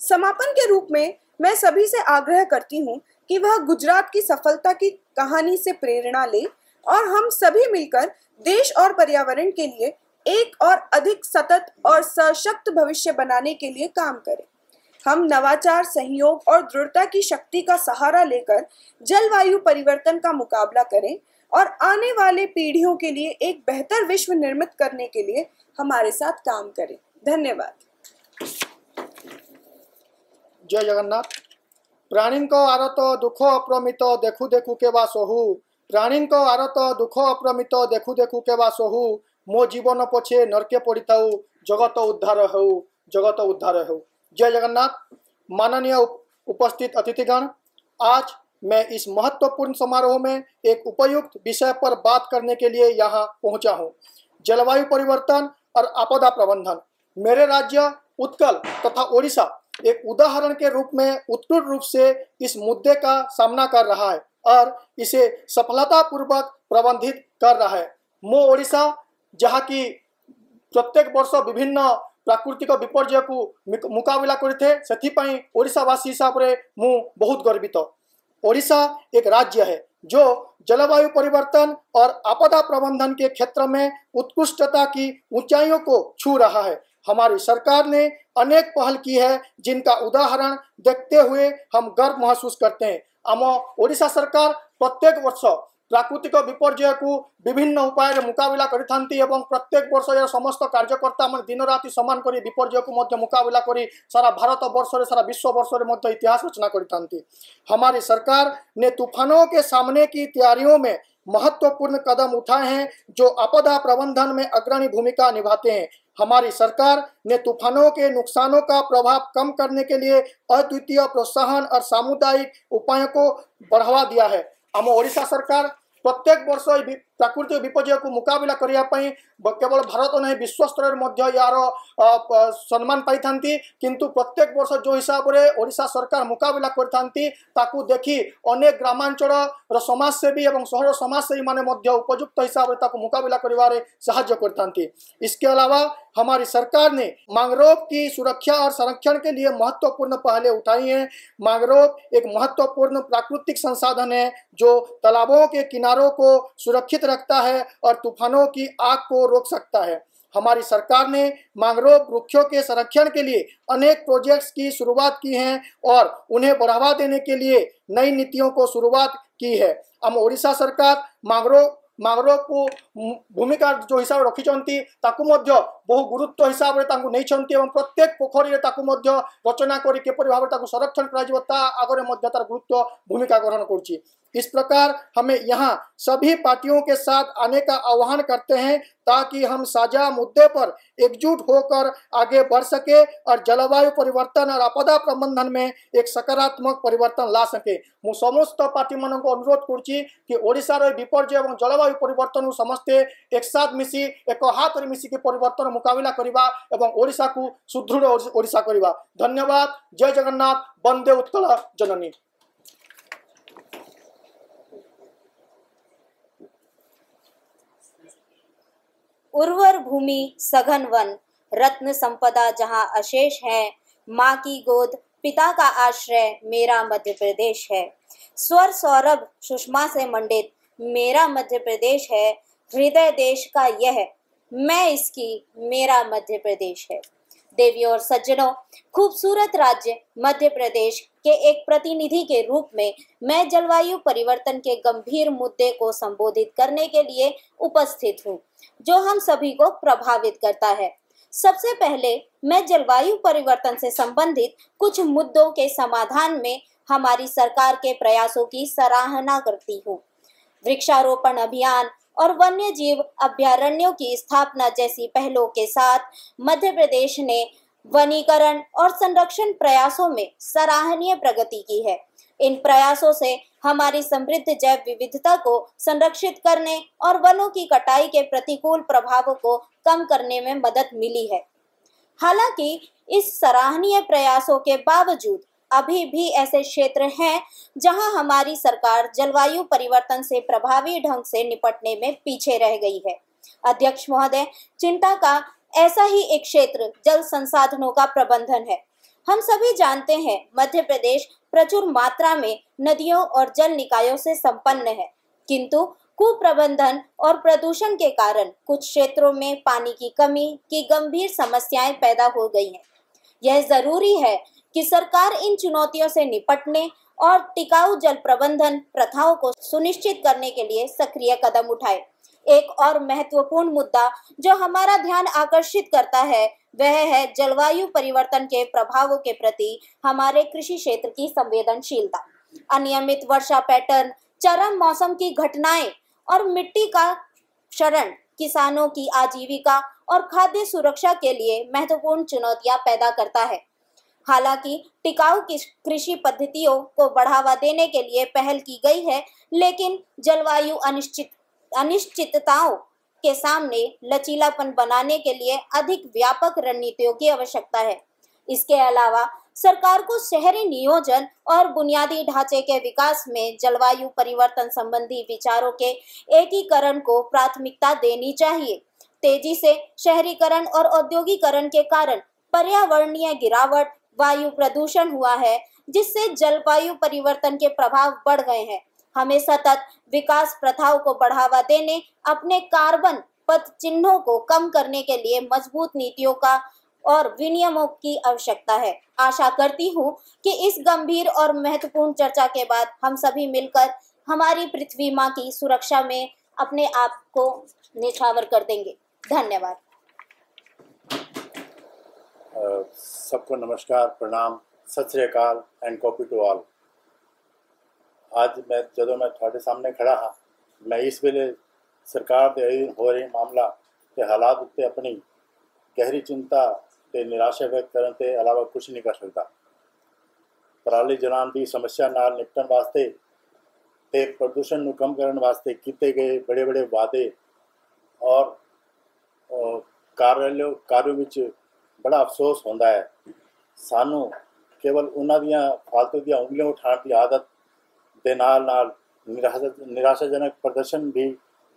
समापन के रूप में मैं सभी से आग्रह करती हूँ कि वह गुजरात की सफलता की कहानी से प्रेरणा ले और हम सभी मिलकर देश और पर्यावरण के लिए एक और अधिक सतत और सशक्त भविष्य बनाने के लिए काम करें। हम नवाचार, सहयोग और दृढ़ता की शक्ति का सहारा लेकर जलवायु परिवर्तन का मुकाबला करें और आने वाले पीढ़ियों के लिए एक बेहतर विश्व निर्मित करने के लिए हमारे साथ काम करें। धन्यवाद। जय जगन्नाथ। प्राणी को आरत दुख अप्रमित देखु देखु के बा सोहु। प्राणी को आरत दुख अप्रमित देखु देखु के बा सोहु। मो जीवन पछे नरके पड़ी थाउ जगत उद्धार हो, जगत उद्धार हो। जय जगन्नाथ। माननीय उपस्थित अतिथिगण, आज मैं इस महत्वपूर्ण समारोह में एक उपयुक्त विषय पर बात करने के लिए यहाँ पहुँचा हूँ, जलवायु परिवर्तन और आपदा प्रबंधन। मेरे राज्य उत्कल तथा ओडिशा एक उदाहरण के रूप में उत्कृष्ट रूप से इस मुद्दे का सामना कर रहा है और इसे सफलतापूर्वक प्रबंधित कर रहा है। मो ओडिशा जहाँ की प्रत्येक वर्ष विभिन्न प्राकृतिक विपर्यय को मुकाबला करते से ओडिशावासी हिसाब से मु बहुत गर्वित। ओडिशा एक राज्य है जो जलवायु परिवर्तन और आपदा प्रबंधन के क्षेत्र में उत्कृष्टता की ऊंचाइयों को छू रहा है। हमारी सरकार ने अनेक पहल की है जिनका उदाहरण देखते हुए हम गर्व महसूस करते हैं। आम ओडिशा सरकार प्रत्येक वर्ष प्राकृतिक विपर्यय को विभिन्न उपाय मुकाबला करिथांती एवं प्रत्येक वर्ष यार समस्त कार्यकर्ता मन दिन राति समान करी विपर्यय को मध्य मुकाबला करी सारा भारत वर्ष रे सारा विश्व वर्ष रे मध्य इतिहास रचना करिथांती। हमारी सरकार ने तूफानों के सामने की तैयारियों में महत्वपूर्ण कदम उठाए हैं जो आपदा प्रबंधन में अग्रणी भूमिका निभाते हैं। हमारी सरकार ने तूफानों के नुकसानों का प्रभाव कम करने के लिए अद्वितीय प्रोत्साहन और सामुदायिक उपायों को बढ़ावा दिया है। आम ओडिशा सरकार प्रत्येक वर्ष प्राकृतिक विपर्यय को मुकाबला करने केवल भारत नहीं विश्व स्तर में यार सम्मान पाई किंतु प्रत्येक वर्ष जो हिसाब से ओडिशा सरकार मुकाबला करथांती ताकू देखी अनेक ग्रामांचल समाजसेवी और शहर समाजसेवी माने उपयुक्त हिसाब से मुकाबला करिवारे सहायता करथांती। इसके अलावा हमारी सरकार ने मैंग्रोव की सुरक्षा और संरक्षण के लिए महत्वपूर्ण पहलें उठाई हैं। मैंग्रोव एक महत्वपूर्ण प्राकृतिक संसाधन है जो तालाबों के किनारों को सुरक्षित रखता है और तूफानों की आग को रोक सकता है। हमारी सरकार ने मैंग्रोव वृक्षों के संरक्षण के लिए अनेक प्रोजेक्ट्स की शुरुआत की हैं और उन्हें बढ़ावा देने के लिए नई नीतियों को शुरुआत की है। हम ओडिशा सरकार मैंग्रोव को भूमिका जो हिसाब रखी बहु गुरुत्व हिसाब रे तांकु नेइछन्ति एवं प्रत्येक पोखरी रे ताकु मध्य रचना करी केपरि भाबे ताकु संरक्षण करा जिवो ता आगरे मध्य तार गुरुत्व भूमिका ग्रहण करछि। इस प्रकार हमें यहाँ सभी पार्टियों के साथ आने का आह्वान करते हैं ताकि हम साझा मुद्दे पर एकजुट होकर आगे बढ़ सके और जलवायु परिवर्तन और आपदा प्रबंधन में एक सकारात्मक परिवर्तन ला सके। मु समस्त पार्टी मान को अनुरोध करुछि कि ओडिशा रो विपर्यय और जलवायु परिवर्तन को समस्ते एक साथ मिसी एक हाथ रे मिसी के परिवर्तन मुकाबला करिबा एवं ओडिशा को सुदृढ़ ओडिशा करिबा। धन्यवाद। जय जगन्नाथ। वंदे उत्कल जननी। उर्वर भूमि सघन वन रत्न संपदा जहाँ अशेष है, माँ की गोद पिता का आश्रय मेरा मध्य प्रदेश है। स्वर सौरभ सुषमा से मंडित मेरा मध्य प्रदेश है, हृदय देश का यह मैं इसकी मेरा मध्य प्रदेश है। देवियों और सज्जनों, खूबसूरत राज्य मध्य प्रदेश के एक प्रतिनिधि के रूप में मैं जलवायु परिवर्तन के गंभीर मुद्दे को संबोधित करने के लिए उपस्थित हूँ, जो हम सभी को प्रभावित करता है। सबसे पहले मैं जलवायु परिवर्तन से संबंधित कुछ मुद्दों के समाधान में हमारी सरकार के प्रयासों की सराहना करती हूँ। वृक्षारोपण अभियान और वन्य जीव अभयारण्यों की स्थापना जैसी पहलों के साथ मध्य प्रदेश ने वनीकरण और संरक्षण प्रयासों में सराहनीय प्रगति की है। इन प्रयासों से हमारी समृद्ध जैव विविधता को संरक्षित करने और वनों की कटाई के प्रतिकूल प्रभावों को कम करने में मदद मिली है। हालांकि इस सराहनीय प्रयासों के बावजूद अभी भी ऐसे क्षेत्र हैं जहां हमारी सरकार जलवायु परिवर्तन से प्रभावी ढंग से निपटने में पीछे रह गई है। अध्यक्ष महोदय, चिंता का ऐसा ही एक क्षेत्र जल संसाधनों का प्रबंधन है। हम सभी जानते हैं मध्य प्रदेश प्रचुर मात्रा में नदियों और जल निकायों से संपन्न है, किंतु कुप्रबंधन और प्रदूषण के कारण कुछ क्षेत्रों में पानी की कमी की गंभीर समस्याएं पैदा हो गई हैं। यह जरूरी है कि सरकार इन चुनौतियों से निपटने और टिकाऊ जल प्रबंधन प्रथाओं को सुनिश्चित करने के लिए सक्रिय कदम उठाए। एक और महत्वपूर्ण मुद्दा जो हमारा ध्यान आकर्षित करता है वह है जलवायु परिवर्तन के प्रभावों के प्रति हमारे कृषि क्षेत्र की संवेदनशीलता। अनियमित वर्षा पैटर्न, चरम मौसम की घटनाएं और मिट्टी का क्षरण किसानों की आजीविका और खाद्य सुरक्षा के लिए महत्वपूर्ण चुनौतियां पैदा करता है। हालांकि टिकाऊ कृषि पद्धतियों को बढ़ावा देने के लिए पहल की गई है, लेकिन जलवायु अनिश्चितताओं के सामने लचीलापन बनाने के लिए अधिक व्यापक रणनीतियों की आवश्यकता है। इसके अलावा सरकार को शहरी नियोजन और बुनियादी ढांचे के विकास में जलवायु परिवर्तन संबंधी विचारों के एकीकरण को प्राथमिकता देनी चाहिए। तेजी से शहरीकरण और औद्योगिकरण के कारण पर्यावरणीय गिरावट, वायु प्रदूषण हुआ है, जिससे जलवायु परिवर्तन के प्रभाव बढ़ गए हैं। हमें सतत विकास प्रथाओं को बढ़ावा देने, अपने कार्बन पद चिन्हों को कम करने के लिए मजबूत नीतियों का और विनियमों की आवश्यकता है। आशा करती हूँ कि इस गंभीर और महत्वपूर्ण चर्चा के बाद हम सभी मिलकर हमारी पृथ्वी माँ की सुरक्षा में अपने आप को निछावर कर देंगे। धन्यवाद। सबको नमस्कार, प्रणाम, सत श्री अकाल एंड कॉपी टू ऑल। आज जो मैं थोड़े सामने खड़ा हाँ, मैं इस वेले सरकार के अधीन हो रही मामला के हालात उत्ते अपनी गहरी चिंता ते निराशा व्यक्त करने के अलावा कुछ नहीं कर सकता। पराली जलान की समस्या नाल निपटन वास्ते ते प्रदूषण को कम करने वास्ते किए गए बड़े बड़े वादे और कार्यों में बड़ा अफसोस होता है। सानू केवल उन्होंने फालतू दी उंगलियां उठाने की आदत के नाल निराशाजनक प्रदर्शन भी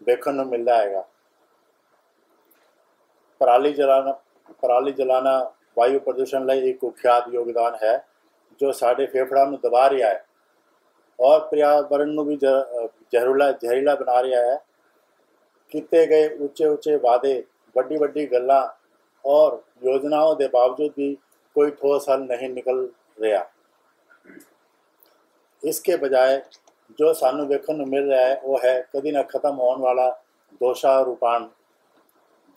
देखने को मिलता है। पराली जलाना वायु प्रदूषण लिए एक कुख्यात योगदान है जो साढ़े फेफड़ा में दबा रहा है और पर्यावरण को भी जहरीला बना रहा है। किए गए उच्चे उच्चे वादे, बड़ी बड़ी गल्लां और योजनाओं के बावजूद भी कोई ठोस हल नहीं निकल रहा। इसके बजाय जो सानू देखने को मिल रहा है वो है कभी न खत्म होने वाला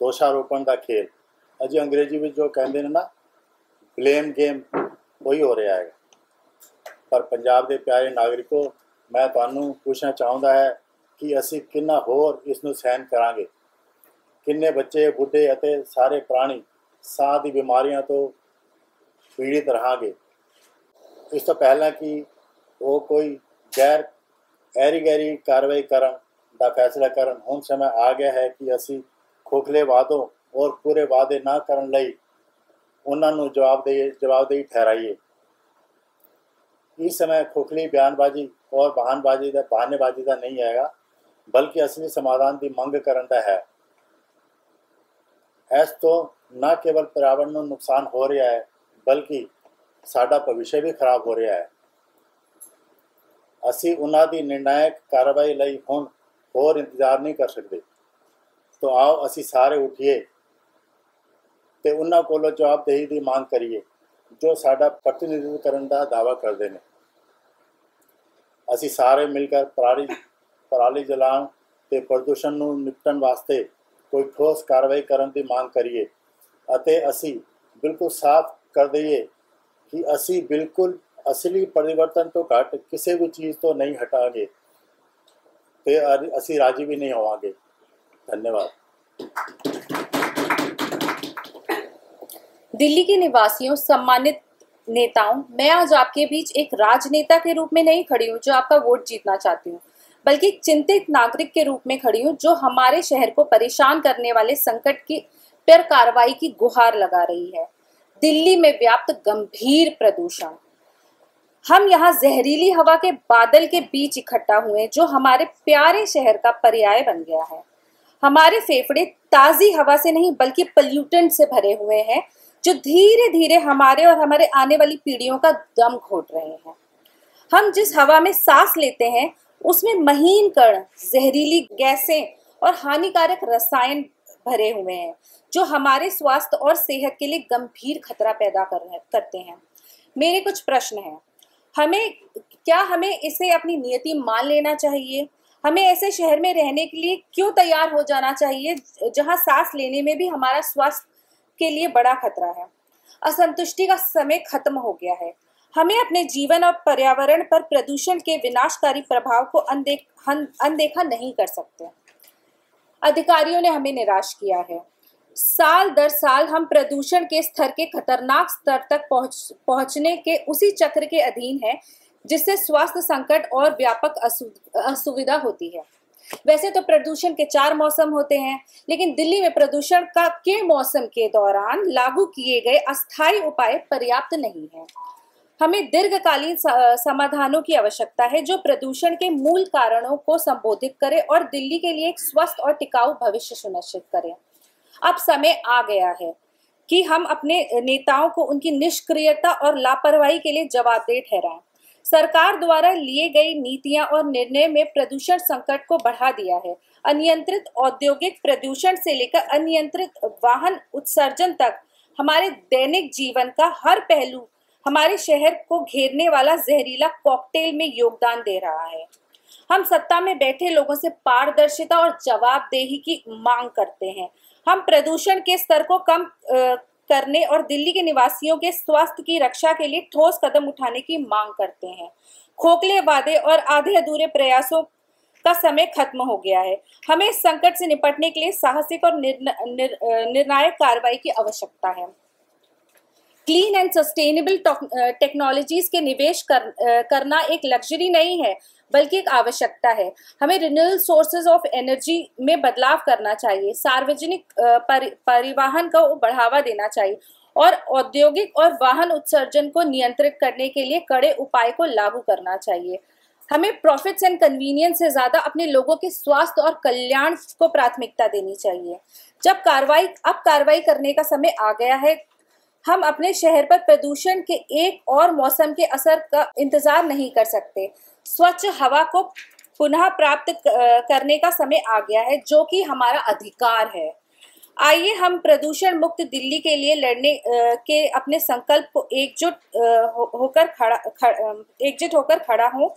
दोषारोपण का खेल। अजी अंग्रेजी में जो कहते हैं ना ब्लेम गेम वही हो रहा है। पर पंजाब के प्यारे नागरिकों, मैं तुहानू पूछना चाहता है कि असी कितना होर इसनू सहन करांगे। किन्ने बच्चे, बुढ़े अते सारे प्राणी साह की बीमारियां तो पीड़ित रहांगे। इस तो पहला कि वो कोई गैर ऐरी गैरी कार्रवाई करन दा फैसला करन, हुण समय आ गया है कि असी खोखले वादों और पूरे वादे ना करन लई उन्हां नू जवाबदेही ठहराइए। इस समय खोखली बयानबाजी और बहानेबाजी का नहीं हैगा, बल्कि असली समाधान की मंग करन दा है। ऐस तो न केवल पर्यावरण को नुकसान हो रहा है, बल्कि साडा भविष्य भी खराब हो रहा है। असी उन्हां दी निर्णायक कार्रवाई लई हुण होर इंतजार नहीं कर सकते। तो आओ असी सारे उठिए ते उन्हां कोलों जवाबदेही की मांग करिए जो साडा प्रतिनिधित्व करन दा दावा करते हैं। असी सारे मिलकर पराली जलाण ते प्रदूषण नूं निपटण वास्ते कोई ठोस कार्रवाई करन की मांग करिए अते असी बिल्कुल साफ कर दईए कि असी बिल्कुल असली परिवर्तन तो घट किसी भी चीज़ तो नहीं हटाएंगे ते असी राजी भी नहीं होवांगे। धन्यवाद। दिल्ली के निवासियों, सम्मानित नेताओं, मैं आज आपके बीच एक राजनेता के रूप में नहीं खड़ी हूँ जो आपका वोट जीतना चाहती हूँ, बल्कि एक चिंतित नागरिक के रूप में खड़ी हूँ जो हमारे शहर को परेशान करने वाले संकट की पर कार्रवाई की गुहार लगा रही है। दिल्ली में व्याप्त गंभीर प्रदूषण। हम यहाँ जहरीली हवा के बादल के बीच इकट्ठा हुए जो हमारे प्यारे शहर का पर्याय बन गया है। हमारे फेफड़े ताजी हवा से नहीं बल्कि पोल्यूटेंट से भरे हुए हैं जो धीरे धीरे हमारे और हमारे आने वाली पीढ़ियों का दम घोट रहे हैं। हम जिस हवा में सांस लेते हैं उसमें महीन कण, जहरीली गैसें और हानिकारक रसायन भरे हुए हैं जो हमारे स्वास्थ्य और सेहत के लिए गंभीर खतरा पैदा करते हैं। मेरे कुछ प्रश्न हैं। हमें इसे अपनी नियति मान लेना चाहिए? हमें ऐसे शहर में रहने के लिए क्यों तैयार हो जाना चाहिए जहां सांस लेने में भी हमारा स्वास्थ्य के लिए बड़ा खतरा है? असंतुष्टि का समय खत्म हो गया है। हमें अपने जीवन और पर्यावरण पर प्रदूषण के विनाशकारी प्रभाव को अनदेखा नहीं कर सकते। अधिकारियों ने हमें निराश किया है। साल दर साल हम प्रदूषण के स्तर के खतरनाक स्तर तक पहुंचने के उसी चक्र के अधीन हैं जिससे स्वास्थ्य संकट और व्यापक असुविधा होती है। वैसे तो प्रदूषण के 4 मौसम होते हैं, लेकिन दिल्ली में प्रदूषण के मौसम के दौरान लागू किए गए अस्थायी उपाय पर्याप्त नहीं है। हमें दीर्घकालीन समाधानों की आवश्यकता है जो प्रदूषण के मूल कारणों को संबोधित करें और दिल्ली के लिए एक स्वस्थ और टिकाऊ भविष्य सुनिश्चित करें। अब समय आ गया है कि हम अपने नेताओं को उनकी निष्क्रियता और लापरवाही के लिए जवाबदेह ठहराएं। सरकार द्वारा लिए गई नीतियां और निर्णय में प्रदूषण संकट को बढ़ा दिया है। अनियंत्रित औद्योगिक प्रदूषण से लेकर अनियंत्रित वाहन उत्सर्जन तक हमारे दैनिक जीवन का हर पहलू हमारे शहर को घेरने वाला जहरीला कॉकटेल में योगदान दे रहा है। हम सत्ता में बैठे लोगों से पारदर्शिता और जवाबदेही की मांग करते हैं। हम प्रदूषण के स्तर को कम करने और दिल्ली के निवासियों के स्वास्थ्य की रक्षा के लिए ठोस कदम उठाने की मांग करते हैं। खोखले वादे और आधे अधूरे प्रयासों का समय खत्म हो गया है। हमें इस संकट से निपटने के लिए साहसिक और निर्णायक कार्रवाई की आवश्यकता है। क्लीन एंड सस्टेनेबल टेक्नोलॉजीज के निवेश करना एक लग्जरी नहीं है बल्कि एक आवश्यकता है। हमें रिन्यूएबल सोर्सेज ऑफ एनर्जी में बदलाव करना चाहिए, सार्वजनिक परिवहन को बढ़ावा देना चाहिए और औद्योगिक और वाहन उत्सर्जन को नियंत्रित करने के लिए कड़े उपाय को लागू करना चाहिए। हमें प्रॉफिट्स एंड कन्वीनियंस से ज्यादा अपने लोगों के स्वास्थ्य और कल्याण को प्राथमिकता देनी चाहिए। अब कार्रवाई करने का समय आ गया है। हम अपने शहर पर प्रदूषण के एक और मौसम के असर का इंतजार नहीं कर सकते। स्वच्छ हवा को पुनः प्राप्त करने का समय आ गया है जो कि हमारा अधिकार है। आइए हम प्रदूषण मुक्त दिल्ली के लिए लड़ने के अपने संकल्प को एकजुट होकर खड़ा हूँ।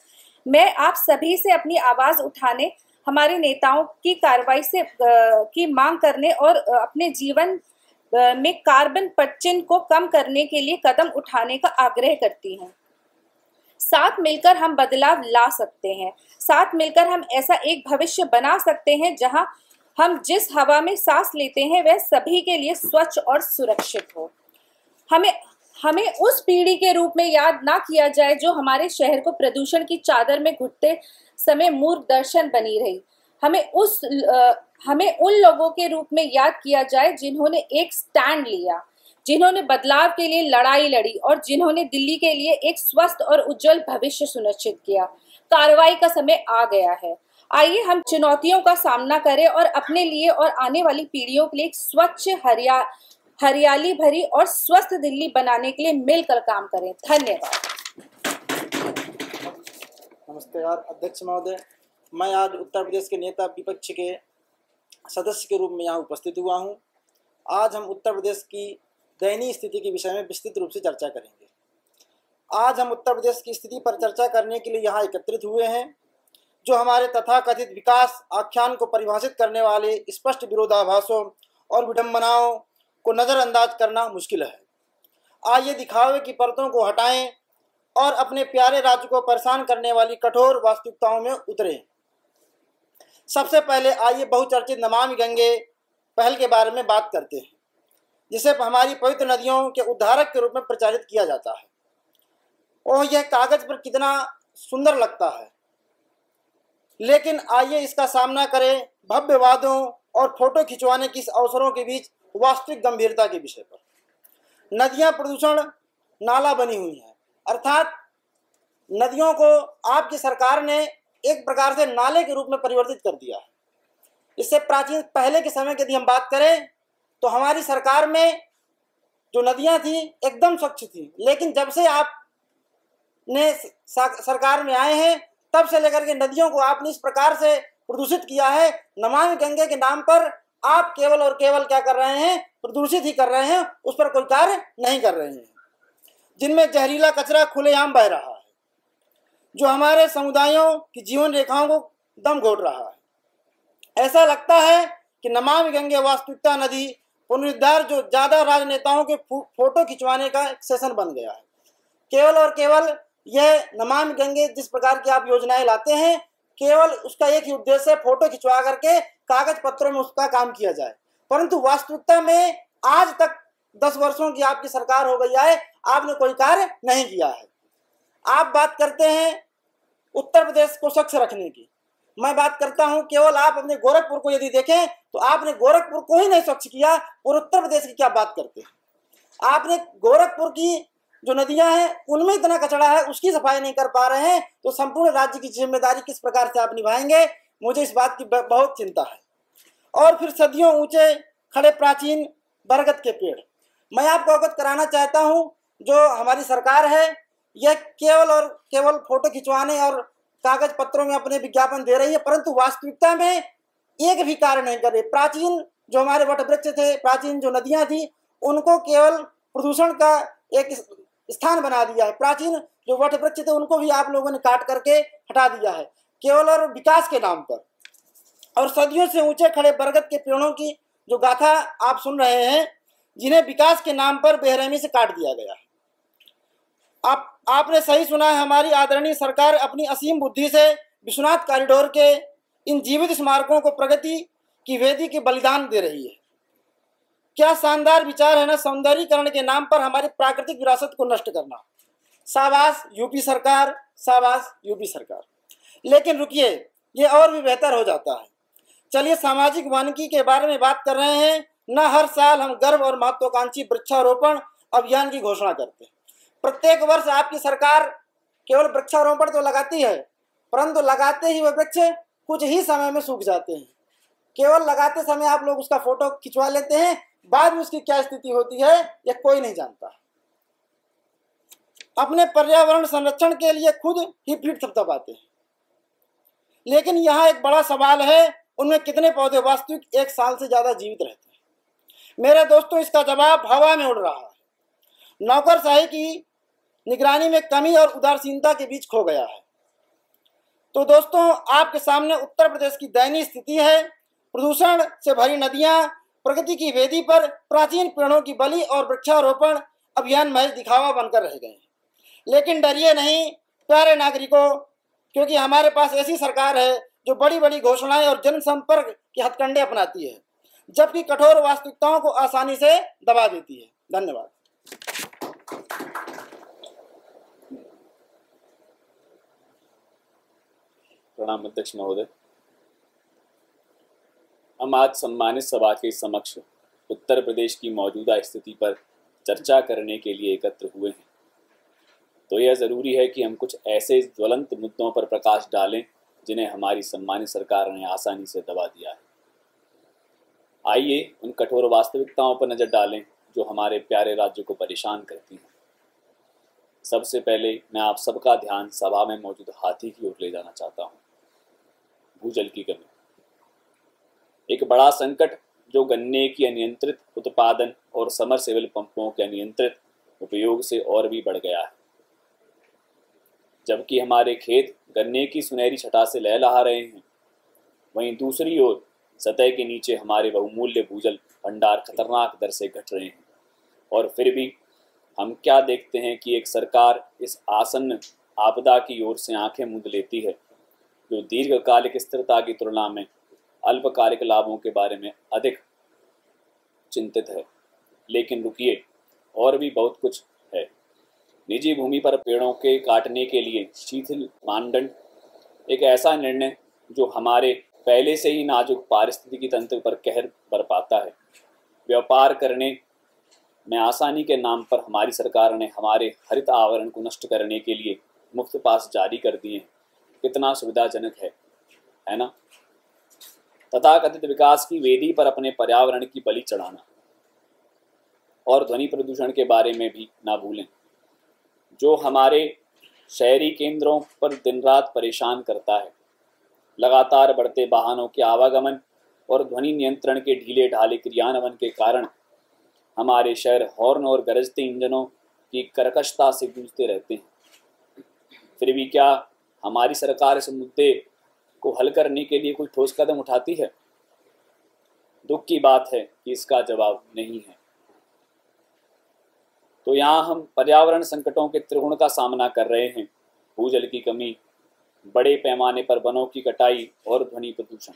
मैं आप सभी से अपनी आवाज उठाने, हमारे नेताओं की कार्रवाई की मांग करने और अपने जीवन में कार्बन पटचिन को कम करने के लिए कदम उठाने का आग्रह करती हैं। साथ मिलकर हम बदलाव ला सकते हैं। साथ मिलकर हम ऐसा एक भविष्य बना सकते हैं जहां हम जिस हवा में सांस लेते हैं वह सभी के लिए स्वच्छ और सुरक्षित हो। हमें उस पीढ़ी के रूप में याद ना किया जाए जो हमारे शहर को प्रदूषण की चादर में घुटते समय मूर्ख दर्शन बनी रही। हमें उन लोगों के रूप में याद किया जाए जिन्होंने एक स्टैंड लिया, जिन्होंने बदलाव के लिए लड़ाई लड़ी और जिन्होंने दिल्ली के लिए एक स्वस्थ और उज्जवल भविष्य सुनिश्चित किया। कार्रवाई का समय आ गया है। आइए हम चुनौतियों का सामना करें और अपने लिए और आने वाली पीढ़ियों के लिए एक स्वच्छ, हरियाली भरी और स्वस्थ दिल्ली बनाने के लिए मिलकर काम करें। धन्यवाद। नमस्कार अध्यक्ष महोदय, मैं आज उत्तर प्रदेश के नेता विपक्ष के सदस्य के रूप में यहाँ उपस्थित हुआ हूँ। आज हम उत्तर प्रदेश की दयनीय स्थिति के विषय में विस्तृत रूप से चर्चा करेंगे। आज हम उत्तर प्रदेश की स्थिति पर चर्चा करने के लिए यहाँ एकत्रित हुए हैं, जो हमारे तथाकथित विकास आख्यान को परिभाषित करने वाले स्पष्ट विरोधाभासों और विडंबनाओं को नज़रअंदाज करना मुश्किल है। आइए दिखावे की परतों को हटाएं और अपने प्यारे राज्य को परेशान करने वाली कठोर वास्तविकताओं में उतरें। सबसे पहले आइए बहुचर्चित नमामि गंगे पहल के बारे में बात करते हैं, जिसे हमारी पवित्र नदियों के उद्धारक के रूप में प्रचारित किया जाता है। और यह कागज पर कितना सुंदर लगता है, लेकिन आइए इसका सामना करें भव्य वादों और फोटो खिंचवाने की अवसरों के बीच वास्तविक गंभीरता के विषय पर। नदियां प्रदूषण नाला बनी हुई हैं, अर्थात नदियों को आपकी सरकार ने एक प्रकार से नाले के रूप में परिवर्तित कर दिया है। इससे प्राचीन पहले के समय की यदि हम बात करें तो हमारी सरकार में जो नदियां थी एकदम स्वच्छ थी, लेकिन जब से आप ने सरकार में आए हैं तब से लेकर के नदियों को आपने इस प्रकार से प्रदूषित किया है। नमामि गंगे के नाम पर आप केवल और केवल क्या कर रहे हैं, प्रदूषित ही कर रहे हैं, उस पर कोई कार्य नहीं कर रहे हैं। जिनमें जहरीला कचरा खुलेआम बह रहा है, जो हमारे समुदायों की जीवन रेखाओं को दम घोट रहा है। ऐसा लगता है कि नमामि गंगे वास्तविकता नदी पुनरुद्धार जो ज़्यादा राजनेताओं के फोटो खिंचवाने का एक सेशन बन गया है। केवल और केवल यह नमामि गंगे जिस प्रकार की आप योजनाएं लाते हैं, केवल उसका एक ही उद्देश्य है, फोटो खिंचवा करके कागज पत्रों में उसका काम किया जाए। परंतु वास्तविकता में आज तक 10 वर्षों की आपकी सरकार हो गई है, आपने कोई कार्य नहीं किया है। आप बात करते हैं उत्तर प्रदेश को स्वच्छ रखने की, मैं बात करता हूं केवल आप अपने गोरखपुर को यदि देखें तो आपने गोरखपुर को ही नहीं स्वच्छ किया और उत्तर प्रदेश की क्या बात करते हैं। आपने गोरखपुर की जो नदियां हैं उनमें इतना कचरा है, उसकी सफाई नहीं कर पा रहे हैं, तो संपूर्ण राज्य की जिम्मेदारी किस प्रकार से आप निभाएंगे, मुझे इस बात की बहुत चिंता है। और फिर सदियों ऊंचे खड़े प्राचीन बरगद के पेड़, मैं आपको अवगत कराना चाहता हूं, जो हमारी सरकार है यह केवल और केवल फोटो खिंचवाने और कागज पत्रों में अपने विज्ञापन दे रही है, परंतु वास्तविकता में एक भी कार्य नहीं कर रही। प्राचीन जो हमारे वट वृक्ष थे, प्राचीन जो नदियां थी, उनको केवल प्रदूषण का एक स्थान बना दिया है। प्राचीन जो वट वृक्ष थे उनको भी आप लोगों ने काट करके हटा दिया है, केवल और विकास के नाम पर। और सदियों से ऊंचे खड़े बरगद के पेड़ों की जो गाथा आप सुन रहे हैं, जिन्हें विकास के नाम पर बेरहमी से काट दिया गया है। आपने सही सुना है, हमारी आदरणीय सरकार अपनी असीम बुद्धि से विश्वनाथ कॉरिडोर के इन जीवित स्मारकों को प्रगति की वेदी के बलिदान दे रही है। क्या शानदार विचार है ना, सौंदर्यीकरण के नाम पर हमारी प्राकृतिक विरासत को नष्ट करना। शाबाश यूपी सरकार, शाबाश यूपी सरकार। लेकिन रुकिए, ये और भी बेहतर हो जाता है। चलिए सामाजिक वानिकी के बारे में बात कर रहे हैं ना। हर साल हम गर्व और महत्वाकांक्षी वृक्षारोपण अभियान की घोषणा करते हैं। प्रत्येक वर्ष आपकी सरकार केवल वृक्षारोपण तो लगाती है, परंतु लगाते ही वह वृक्ष कुछ ही समय में सूख जाते हैं। केवल लगाते समय आप लोग उसका फोटो खिंचवा लेते हैं, बाद में उसकी क्या स्थिति होती है यह कोई नहीं जानता। अपने पर्यावरण संरक्षण के लिए खुद ही पीठ थपथपाते हैं, लेकिन यहाँ एक बड़ा सवाल है, उनमें कितने पौधे वास्तविक 1 साल से ज्यादा जीवित रहते हैं। मेरे दोस्तों, इसका जवाब हवा में उड़ रहा है। नौकरशाही की निगरानी में कमी और उदासीनता के बीच खो गया है। तो दोस्तों, आपके सामने उत्तर प्रदेश की दयनीय स्थिति है। प्रदूषण से भरी नदियां प्रगति की वेदी पर प्राचीन पेड़ों की बलि और वृक्षारोपण अभियान महज दिखावा बनकर रह गए। लेकिन डरिए नहीं प्यारे नागरिकों, क्योंकि हमारे पास ऐसी सरकार है जो बड़ी बड़ी घोषणाएं और जनसंपर्क के हथकंडे अपनाती है, जबकि कठोर वास्तविकताओं को आसानी से दबा देती है। धन्यवाद। प्रणाम अध्यक्ष महोदय। हम आज सम्मानित सभा के समक्ष उत्तर प्रदेश की मौजूदा स्थिति पर चर्चा करने के लिए एकत्र हुए हैं, तो यह ज़रूरी है कि हम कुछ ऐसे ज्वलंत मुद्दों पर प्रकाश डालें जिन्हें हमारी सम्मानित सरकार ने आसानी से दबा दिया है। आइए उन कठोर वास्तविकताओं पर नज़र डालें जो हमारे प्यारे राज्य को परेशान करती हैं। सबसे पहले मैं आप सबका ध्यान सभा में मौजूद हाथी की ओर ले जाना चाहता हूँ। भूजल की कमी एक बड़ा संकट जो गन्ने की अनियंत्रित उत्पादन और समरसेबल पंपों के अनियंत्रित उपयोग से और भी बढ़ गया है। जबकि हमारे खेत गन्ने की सुनहरी छटा से लहलहा रहे हैं, वहीं दूसरी ओर सतह के नीचे हमारे बहुमूल्य भूजल भंडार खतरनाक दर से घट रहे हैं। और फिर भी हम क्या देखते हैं कि एक सरकार इस आसन्न आपदा की ओर से आंखें मूंद लेती है, जो दीर्घकालिक स्थिरता की तुलना में अल्पकालिक लाभों के बारे में अधिक चिंतित है। लेकिन रुकिए, और भी बहुत कुछ है। निजी भूमि पर पेड़ों के काटने के लिए शिथिल मानदंड एक ऐसा निर्णय जो हमारे पहले से ही नाजुक पारिस्थितिकी तंत्र पर कहर बरपाता है। व्यापार करने में आसानी के नाम पर हमारी सरकार ने हमारे हरित आवरण को नष्ट करने के लिए मुफ्त पास जारी कर दिए हैं। कितना सुविधाजनक है ना? तथाकथित विकास की वेदी पर अपने पर्यावरण की बलि चढ़ाना। और ध्वनि प्रदूषण के बारे में भी ना भूलें, जो हमारे शहरी केंद्रों पर दिन रात परेशान करता है। लगातार बढ़ते वाहनों के आवागमन और ध्वनि नियंत्रण के ढीले ढाले क्रियान्वयन के कारण हमारे शहर हॉर्न और गरजते इंजनों की कर्कशता से जूझते रहते हैं। फिर भी क्या हमारी सरकार इस मुद्दे को हल करने के लिए कोई ठोस कदम उठाती है? दुख की बात है कि इसका जवाब नहीं है। तो यहाँ हम पर्यावरण संकटों के त्रिगुण का सामना कर रहे हैं। भूजल की कमी, बड़े पैमाने पर वनों की कटाई और ध्वनि प्रदूषण।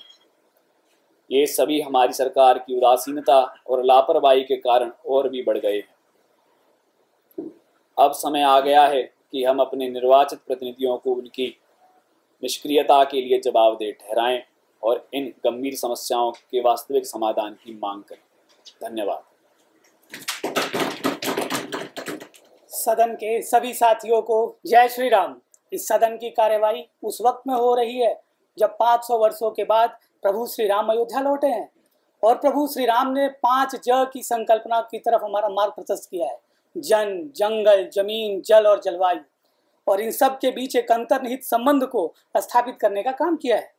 ये सभी हमारी सरकार की उदासीनता और लापरवाही के कारण और भी बढ़ गए हैं। अब समय आ गया है कि हम अपने निर्वाचित प्रतिनिधियों को उनकी निष्क्रियता के लिए जवाबदेह ठहराएं और इन गंभीर समस्याओं के वास्तविक समाधान की मांग करें। धन्यवाद। सदन के सभी साथियों को जय श्री राम। इस सदन की कार्यवाही उस वक्त में हो रही है जब 500 वर्षों के बाद प्रभु श्री राम अयोध्या लौटे हैं और प्रभु श्री राम ने 5 ज की संकल्पना की तरफ हमारा मार्ग प्रशस्त किया है। जन, जंगल, जमीन, जल और जलवायु, और इन सब के बीच एक अंतर्निहित संबंध को स्थापित करने का काम किया है।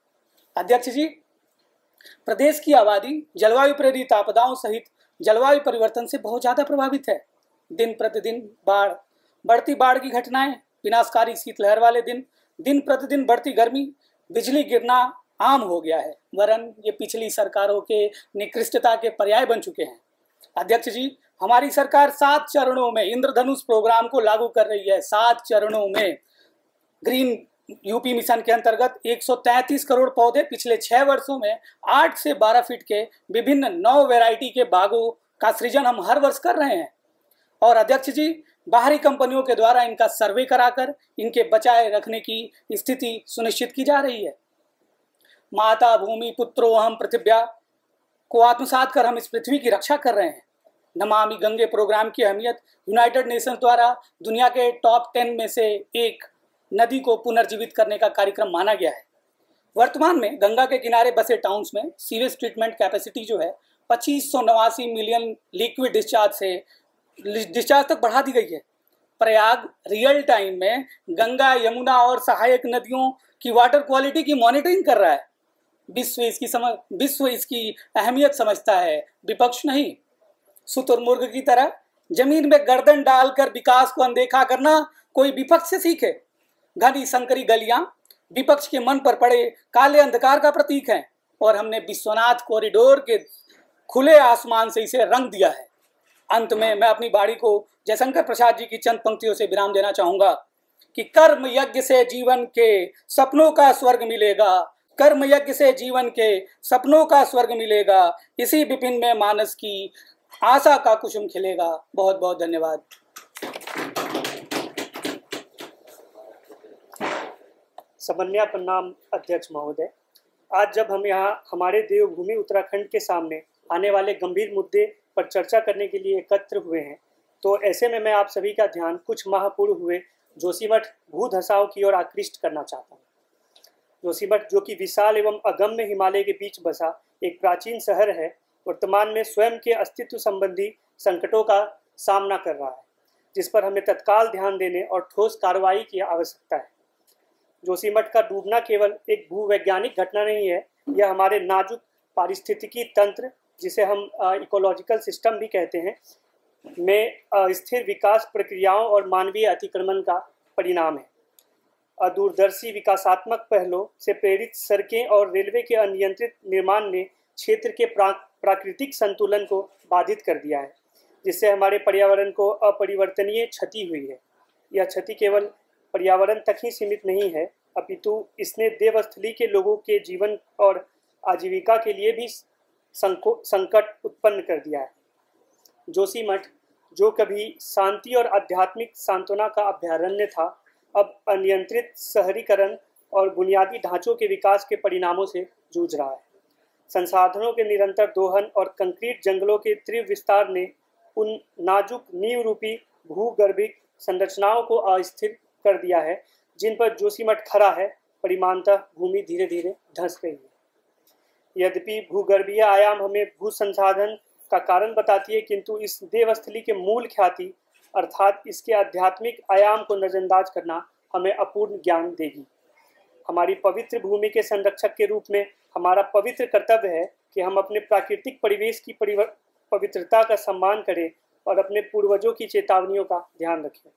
अध्यक्ष जी, प्रदेश की आबादी जलवायु प्रेरित आपदाओं सहित जलवायु परिवर्तन से बहुत ज़्यादा प्रभावित है। दिन प्रतिदिन बढ़ती बाढ़ की घटनाएं, विनाशकारी शीतलहर वाले दिन प्रतिदिन बढ़ती गर्मी, बिजली गिरना आम हो गया है। वरन ये पिछली सरकारों के निकृष्टता के पर्याय बन चुके हैं। अध्यक्ष जी, हमारी सरकार 7 चरणों में इंद्रधनुष प्रोग्राम को लागू कर रही है। 7 चरणों में ग्रीन यूपी मिशन के अंतर्गत 133 करोड़ पौधे पिछले 6 वर्षों में 8 से 12 फीट के विभिन्न 9 वैरायटी के बागों का सृजन हम हर वर्ष कर रहे हैं। और अध्यक्ष जी, बाहरी कंपनियों के द्वारा इनका सर्वे कराकर इनके बचाए रखने की स्थिति सुनिश्चित की जा रही है। माता भूमि पुत्रोहम पृथिव्या को आत्मसात कर हम इस पृथ्वी की रक्षा कर रहे हैं। नमामि गंगे प्रोग्राम की अहमियत यूनाइटेड नेशंस द्वारा दुनिया के टॉप 10 में से एक नदी को पुनर्जीवित करने का कार्यक्रम माना गया है। वर्तमान में गंगा के किनारे बसे टाउन्स में सीवेज ट्रीटमेंट कैपेसिटी जो है 2589 मिलियन लिक्विड डिस्चार्ज तक बढ़ा दी गई है। प्रयाग रियल टाइम में गंगा, यमुना और सहायक नदियों की वाटर क्वालिटी की मॉनिटरिंग कर रहा है। विश्व इसकी अहमियत समझता है, विपक्ष नहीं। शुतुरमुर्ग की तरह जमीन में गर्दन डालकर विकास को अनदेखा करना कोई विपक्ष से सीखे। घनी संकरी गलियां विपक्ष के मन पर पड़े काले अंधकार का प्रतीक हैं और हमने विश्वनाथ कॉरिडोर के खुले आसमान से इसे रंग दिया है। अंत में मैं अपनी बाणी को जयशंकर प्रसाद जी की चंद पंक्तियों से विराम देना चाहूंगा कि कर्म यज्ञ से जीवन के सपनों का स्वर्ग मिलेगा, कर्म यज्ञ से जीवन के सपनों का स्वर्ग मिलेगा, इसी विपिन में मानस की आशा का कुसुम खिलेगा। बहुत बहुत धन्यवाद। सबन्या प्रणाम अध्यक्ष महोदय। आज जब हम यहाँ हमारे देवभूमि उत्तराखंड के सामने आने वाले गंभीर मुद्दे पर चर्चा करने के लिए एकत्र हुए हैं, तो ऐसे में मैं आप सभी का ध्यान कुछ माह पूर्व हुए जोशीमठ भू धसाव की ओर आकृष्ट करना चाहता हूँ। जोशीमठ, जो कि विशाल एवं अगम्य हिमालय के बीच बसा एक प्राचीन शहर है, वर्तमान में स्वयं के अस्तित्व संबंधी संकटों का सामना कर रहा है, जिस पर हमें तत्काल ध्यान देने और ठोस कार्रवाई की आवश्यकता है। जोशीमठ का डूबना केवल एक भूवैज्ञानिक घटना नहीं है, यह हमारे नाजुक पारिस्थितिकी तंत्र, जिसे हम इकोलॉजिकल सिस्टम भी कहते हैं, में स्थिर विकास प्रक्रियाओं और मानवीय अतिक्रमण का परिणाम है। अदूरदर्शी विकासात्मक पहलों से प्रेरित सड़कें और रेलवे के अनियंत्रित निर्माण ने क्षेत्र के प्राकृतिक संतुलन को बाधित कर दिया है, जिससे हमारे पर्यावरण को अपरिवर्तनीय क्षति हुई है। यह क्षति केवल पर्यावरण तक ही सीमित नहीं है, अपितु इसने देवस्थली के लोगों के जीवन और आजीविका के लिए भी संकट उत्पन्न कर दिया है। जोशीमठ, जो कभी शांति और आध्यात्मिक सांत्वना का अभयारण्य था, अब अनियंत्रित शहरीकरण और बुनियादी ढांचों के विकास के परिणामों से जूझ रहा है। संसाधनों के निरंतर दोहन और कंक्रीट जंगलों के तीव्र विस्तार ने उन नाजुक नींव रूपी भूगर्भिक संरचनाओं को अस्थिर कर दिया है, जिन पर जोशीमठ खड़ा है। परिमाणतः भूमि धीरे धीरे धंस रही है। यद्यपि भूगर्भीय आयाम हमें भू संसाधन का कारण बताती है, किंतु इस देवस्थली के मूल ख्याति अर्थात इसके आध्यात्मिक आयाम को नजरअंदाज करना हमें अपूर्ण ज्ञान देगी। हमारी पवित्र भूमि के संरक्षक के रूप में हमारा पवित्र कर्तव्य है कि हम अपने प्राकृतिक परिवेश की पवित्रता का सम्मान करें और अपने पूर्वजों की चेतावनियों का ध्यान रखें।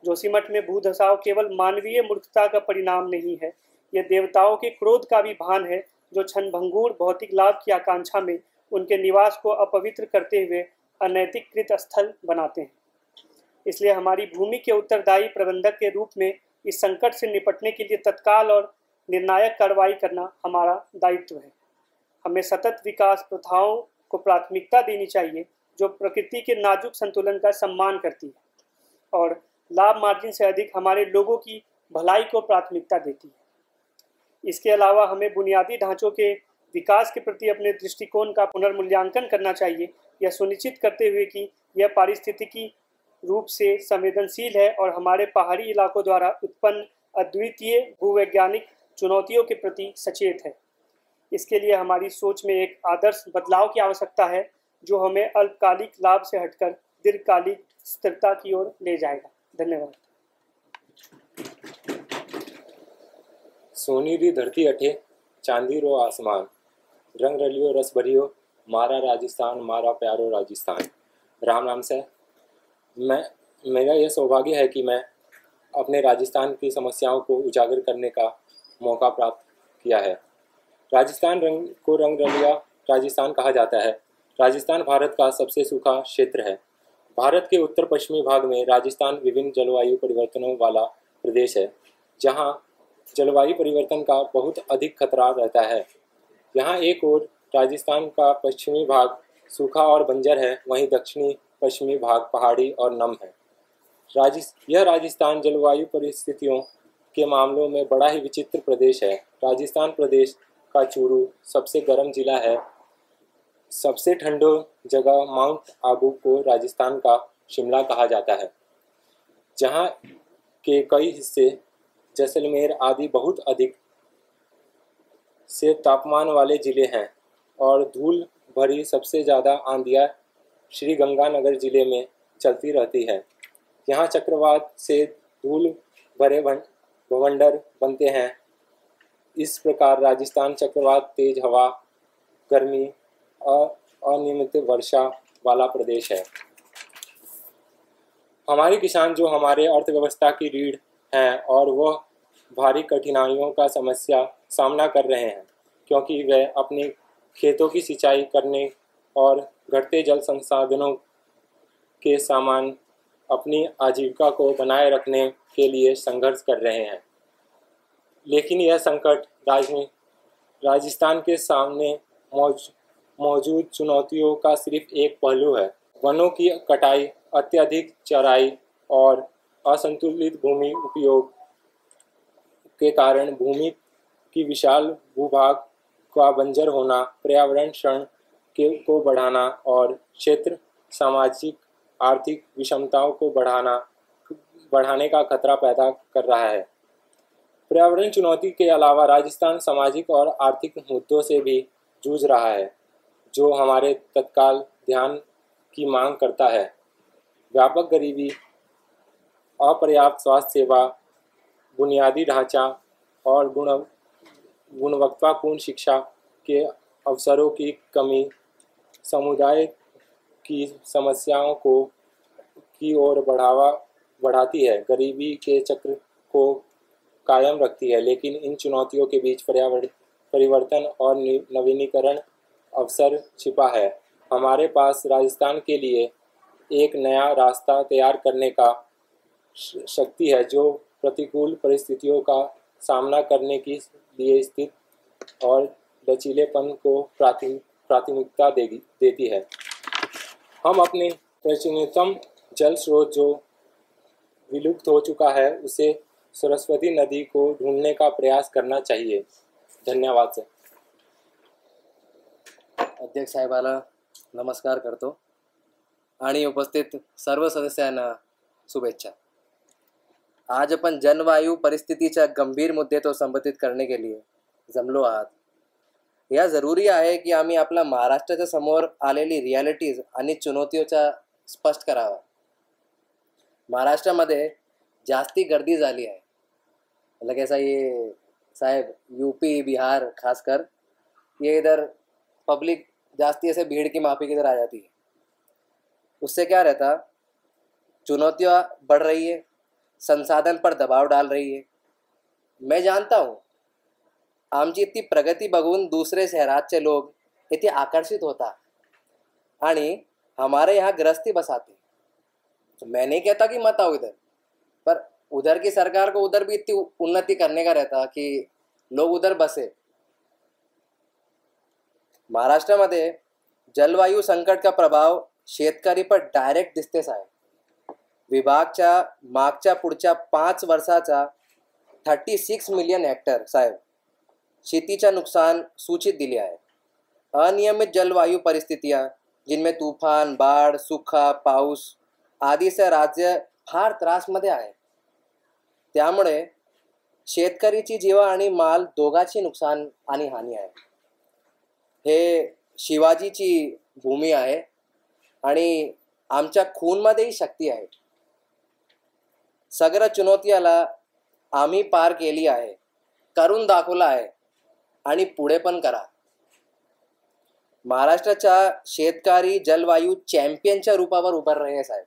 जोशीमठ में भू धसाव केवल मानवीय मूर्खता का परिणाम नहीं है, यह देवताओं के क्रोध का भी भान है, जो क्षणभंगुर भौतिक लाभ की आकांक्षा में उनके निवास को अपवित्र करते हुए अनैतिक कृत स्थल बनाते हैं। इसलिए हमारी भूमि के उत्तरदायी प्रबंधक के रूप में इस संकट से निपटने के लिए तत्काल और निर्णायक कार्रवाई करना हमारा दायित्व है। हमें सतत विकास प्रथाओं को प्राथमिकता देनी चाहिए, जो प्रकृति के नाजुक संतुलन का सम्मान करती है और लाभ मार्जिन से अधिक हमारे लोगों की भलाई को प्राथमिकता देती है। इसके अलावा हमें बुनियादी ढांचों के विकास के प्रति अपने दृष्टिकोण का पुनर्मूल्यांकन करना चाहिए, यह सुनिश्चित करते हुए कि यह पारिस्थितिकी रूप से संवेदनशील है और हमारे पहाड़ी इलाकों द्वारा उत्पन्न अद्वितीय भूवैज्ञानिक चुनौतियों के प्रति सचेत है। इसके लिए हमारी सोच में एक आदर्श बदलाव की आवश्यकता है, जो हमें अल्पकालिक लाभ से हटकर दीर्घकालिक स्थिरता की ओर ले जाएगा। धन्यवाद। सोनी री धरती अठे, चांदी रो आसमान, रंग रलियो रस भरियो, मारा राजस्थान मारा प्यारो राजस्थान। राम नाम से मेरा यह सौभाग्य है कि मैं अपने राजस्थान की समस्याओं को उजागर करने का मौका प्राप्त किया है। राजस्थान को रंग रलिया राजस्थान कहा जाता है। राजस्थान भारत का सबसे सूखा क्षेत्र है। भारत के उत्तर पश्चिमी भाग में राजस्थान विभिन्न जलवायु परिवर्तनों वाला प्रदेश है, जहां जलवायु परिवर्तन का बहुत अधिक खतरा रहता है। यहाँ एक ओर राजस्थान का पश्चिमी भाग सूखा और बंजर है, वहीं दक्षिणी पश्चिमी भाग पहाड़ी और नम है। यह राजस्थान जलवायु परिस्थितियों के मामलों में बड़ा ही विचित्र प्रदेश है। राजस्थान प्रदेश का चूरू सबसे गर्म जिला है। सबसे ठंडो जगह माउंट आबू को राजस्थान का शिमला कहा जाता है, जहाँ के कई हिस्से जैसलमेर आदि बहुत अधिक से तापमान वाले जिले हैं और धूल भरी सबसे ज़्यादा आंधियाँ श्री गंगानगर जिले में चलती रहती है। यहाँ चक्रवात से धूल भरे भवंडर बनते हैं। इस प्रकार राजस्थान चक्रवात, तेज हवा, गर्मी और अनियमित वर्षा वाला प्रदेश है। हमारे किसान जो हमारे अर्थव्यवस्था की रीढ़ हैं और वह भारी कठिनाइयों का सामना कर रहे हैं, क्योंकि वे अपने खेतों की सिंचाई करने और घटते जल संसाधनों के समान अपनी आजीविका को बनाए रखने के लिए संघर्ष कर रहे हैं। लेकिन यह संकट राजस्थान के सामने मौजूद चुनौतियों का सिर्फ एक पहलू है। वनों की कटाई, अत्यधिक चराई और असंतुलित भूमि उपयोग के कारण भूमि की विशाल भूभाग का बंजर होना, पर्यावरण क्षरण को बढ़ाना और क्षेत्र सामाजिक आर्थिक विषमताओं को बढ़ाने का खतरा पैदा कर रहा है। पर्यावरण चुनौती के अलावा राजस्थान सामाजिक और आर्थिक मुद्दों से भी जूझ रहा है, जो हमारे तत्काल ध्यान की मांग करता है। व्यापक गरीबी, अपर्याप्त स्वास्थ्य सेवा, बुनियादी ढांचा और गुणवत्तापूर्ण शिक्षा के अवसरों की कमी समुदाय की समस्याओं की ओर बढ़ाती है, गरीबी के चक्र को कायम रखती है। लेकिन इन चुनौतियों के बीच परिवर्तन और नवीनीकरण अवसर छिपा है। हमारे पास राजस्थान के लिए एक नया रास्ता तैयार करने का शक्ति है, जो प्रतिकूल परिस्थितियों का सामना करने के लिए स्थित और लचीलेपन को प्राथमिकता देती है। हम अपने प्राचीनतम जल स्रोत जो विलुप्त हो चुका है, उसे सरस्वती नदी को ढूंढने का प्रयास करना चाहिए। धन्यवाद सर। अध्यक्ष साहेबाला नमस्कार करतो आणि उपस्थित सर्व सदस्यांना शुभेच्छा। आज आपण जलवायु परिस्थितीच्या गंभीर मुद्दे तो संबोधित करने के लिए जमलो आहात। या जरुरी आहे की आम्ही आपला महाराष्ट्राच्या समोर आलेली रियालिटीज आणि चुनौतीचा स्पष्ट करावा। महाराष्ट्रामध्ये जास्ती गर्दी झाली आहे, मतलब ऐसा ये साहब यूपी बिहार खासकर ये इधर पब्लिक जास्ती ऐसे भीड़ की माफी की इधर आ जाती है। उससे क्या रहता, चुनौतियाँ बढ़ रही है, संसाधन पर दबाव डाल रही है। मैं जानता हूँ आमची इतनी प्रगती बघून दूसरे शहराचे लोग इथे आकर्षित होता आणि हमारे यहाँ गृहस्थी बसाते। तो मैं नहीं कहता कि मत आओ इधर, पर उधर की सरकार को उधर भी इतनी उन्नति करने का रहता कि लोग उधर बसे। महाराष्ट्रामध्ये जलवायु संकट का प्रभाव शेतकरी पर डायरेक्ट दिसतेच आहे। विभागच्या मागच्या पुढच्या 5 वर्षाचा 36 मिलियन हेक्टर साहेब शेतीचा नुकसान सूचित दिले आहे। अनियमित जलवायु परिस्थितियां जिनमें तूफान, बाढ़, सूखा, पाऊस आदि से राज्य फार त्रासमध्ये आहे। त्यामुळे शेतकरीची जीव आणि माल दोघांची नुकसान आणि हानी आहे। हे शिवाजीची भूमी आहे आणि आमच्या खूनमध्येही शक्ती आहे। सगळ्या चुनौतीला आम्ही पार केली आहे, करून दाखवला आहे आणि पुढे पण करा। महाराष्ट्राच्या शेतकरी जलवायु चॅम्पियनच्या रूपावर उभर रहे साहेब।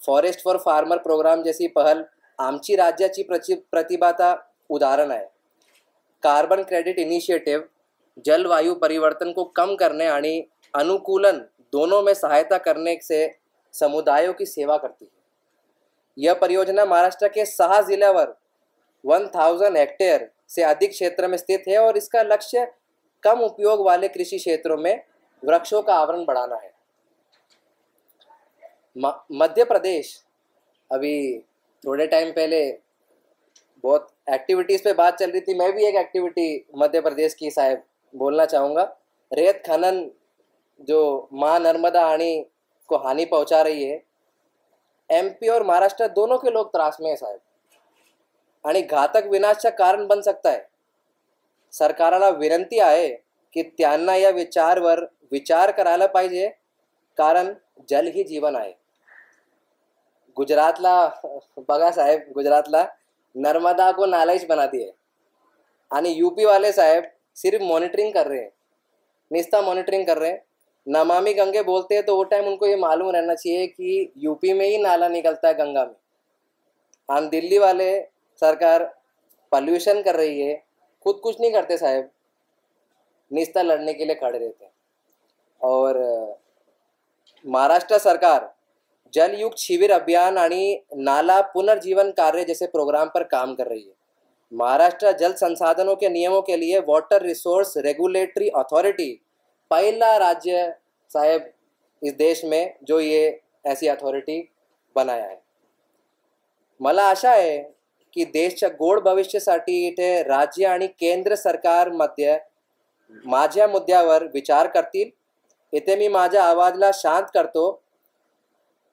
फॉरेस्ट फॉर फार्मर प्रोग्राम जैसी पहल आमची राज्याची प्रतिभाता उदाहरण आहे। कार्बन क्रेडिट इनिशिएटिव जलवायु परिवर्तन को कम करने आणि अनुकूलन दोनों में सहायता करने से समुदायों की सेवा करती है। यह परियोजना महाराष्ट्र के 6 जिलों 1000 हेक्टेयर से अधिक क्षेत्र में स्थित है और इसका लक्ष्य कम उपयोग वाले कृषि क्षेत्रों में वृक्षों का आवरण बढ़ाना है। मध्य प्रदेश, अभी थोड़े टाइम पहले बहुत एक्टिविटीज़ पे बात चल रही थी, मैं भी एक एक्टिविटी मध्य प्रदेश की साहब बोलना चाहूँगा। रेत खनन जो माँ नर्मदा आनी को हानि पहुँचा रही है, एमपी और महाराष्ट्र दोनों के लोग त्रास में है साहेब आणि घातक विनाशचं कारण बन सकता है। सरकारला विनंती आहे की त्यांना या विचारावर विचार करायला पाहिजे, कारण जल ही जीवन आहे। गुजरातला बघा साहेब, गुजरातला नर्मदा को नालाइज बना दिए आणि यूपी वाले साहेब सिर्फ मॉनिटरिंग कर रहे हैं, निस्ता मॉनिटरिंग कर रहे हैं। नमामि गंगे बोलते हैं तो वो टाइम उनको ये मालूम रहना चाहिए कि यूपी में ही नाला निकलता है गंगा में। हम दिल्ली वाले सरकार पॉल्यूशन कर रही है, खुद कुछ नहीं करते साहब, निस्ता लड़ने के लिए खड़े रहते हैं। और महाराष्ट्र सरकार जल युक्त शिविर अभियान आणि नाला पुनर्जीवन कार्य जैसे प्रोग्राम पर काम कर रही है। महाराष्ट्र जल संसाधनों के नियमों के लिए वाटर रिसोर्स रेगुलेटरी अथॉरिटी पहला राज्य साहेब इस देश में जो ये ऐसी अथॉरिटी बनाया आहे। मला आशा आहे की देशच्या गोड भविष्यासाठी इथे राज्य आणि केंद्र सरकारमध्ये माझ्या मुद्द्यावर विचार करतील। इथे मी माझ्या आवाजाला शांत करतो।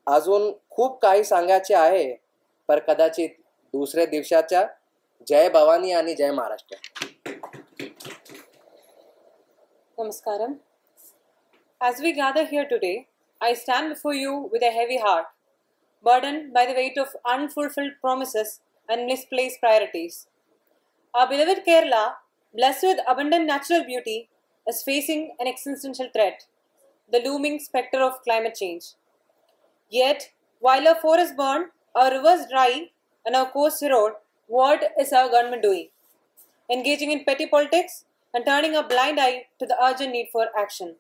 अजून खूप काही सांगायचे आहे, पर कदाचित दुसऱ्या दिवसाच्या। जय भवानी आणि जय Maharashtra. Namaskaram. As we gather here today, I stand before you with a heavy heart, burdened by the weight of unfulfilled promises and misplaced priorities. Our beloved Kerala, blessed with abundant natural beauty, is facing an existential threat, the looming spectre of climate change. Yet, while our forests burn, our rivers dry, and our coasts erode, what is our government doing? Engaging in petty politics and turning a blind eye to the urgent need for action.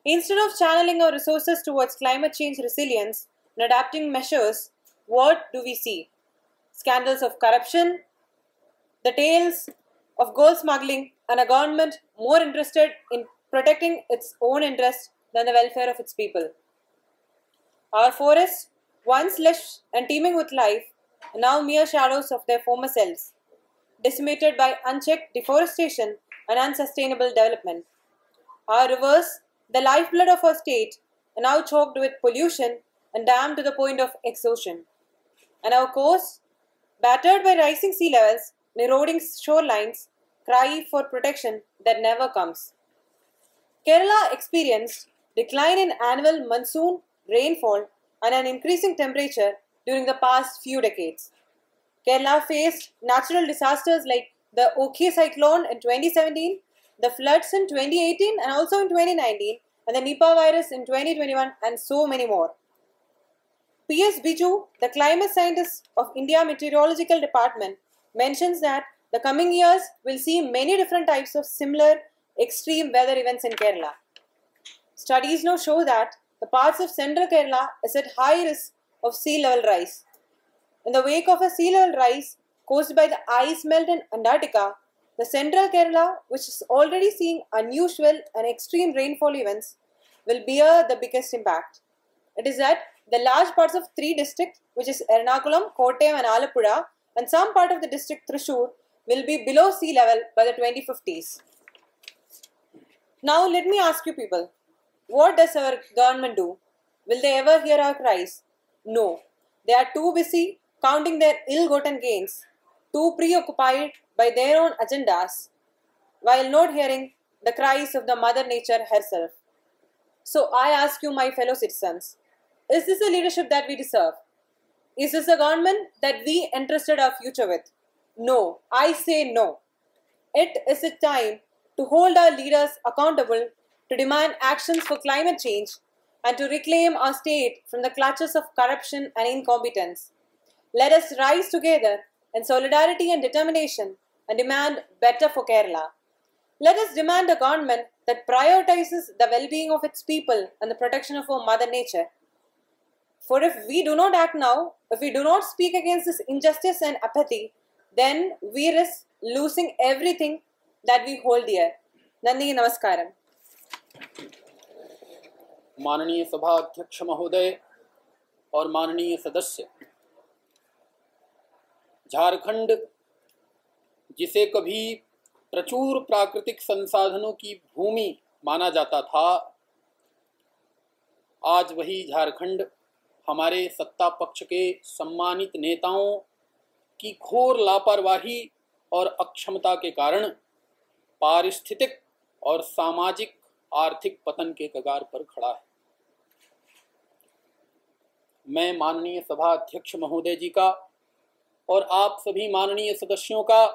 Instead of channeling our resources towards climate change resilience and adapting measures, what do we see? Scandals of corruption, the tales of gold smuggling, and a government more interested in protecting its own interests than the welfare of its people. Our forests, once lush and teeming with life, are now mere shadows of their former selves, decimated by unchecked deforestation and unsustainable development. Our rivers, the lifeblood of our state, are now choked with pollution and dammed to the point of exhaustion. And our coasts, battered by rising sea levels and eroding shorelines, cry for protection that never comes. Kerala experienced decline in annual monsoon rainfall and an increasing temperature during the past few decades. Kerala faced natural disasters like the Oki cyclone in 2017, the floods in 2018 and also in 2019, and the Nipah virus in 2021, and so many more. P.S. Biju, the climate scientist of India Meteorological Department, mentions that the coming years will see many different types of similar extreme weather events in Kerala. Studies now show that the parts of central Kerala is at high risk of sea level rise. In the wake of a sea level rise caused by the ice melt in Antarctica, the central Kerala, which is already seeing unusual and extreme rainfall events, will bear the biggest impact. It is that the large parts of three districts, which is Ernakulam, Kottayam and Alappuzha, and some part of the district Thrissur, will be below sea level by the 2050s. Now let me ask you people, what does our government do? Will they ever hear our cries? No. They are too busy counting their ill-gotten gains, too preoccupied by their own agendas, while not hearing the cries of the Mother Nature herself. So I ask you, my fellow citizens, is this the leadership that we deserve? Is this the government that we entrusted our future with? No, I say no. It is a time to hold our leaders accountable, to demand actions for climate change, and to reclaim our state from the clutches of corruption and incompetence. Let us rise together in solidarity and determination and demand better for Kerala. Let us demand a government that prioritizes the well-being of its people and the protection of our Mother Nature. For if we do not act now, if we do not speak against this injustice and apathy, then we risk losing everything that we hold dear. Nandi Namaskaram. माननीय सभा अध्यक्ष महोदय और माननीय सदस्य, झारखंड जिसे कभी प्रचुर प्राकृतिक संसाधनों की भूमि माना जाता था, आज वही झारखंड हमारे सत्ता पक्ष के सम्मानित नेताओं की घोर लापरवाही और अक्षमता के कारण पारिस्थितिक और सामाजिक आर्थिक पतन के कगार पर खड़ा है। मैं माननीय सभा अध्यक्ष महोदय जी का और आप सभी माननीय सदस्यों का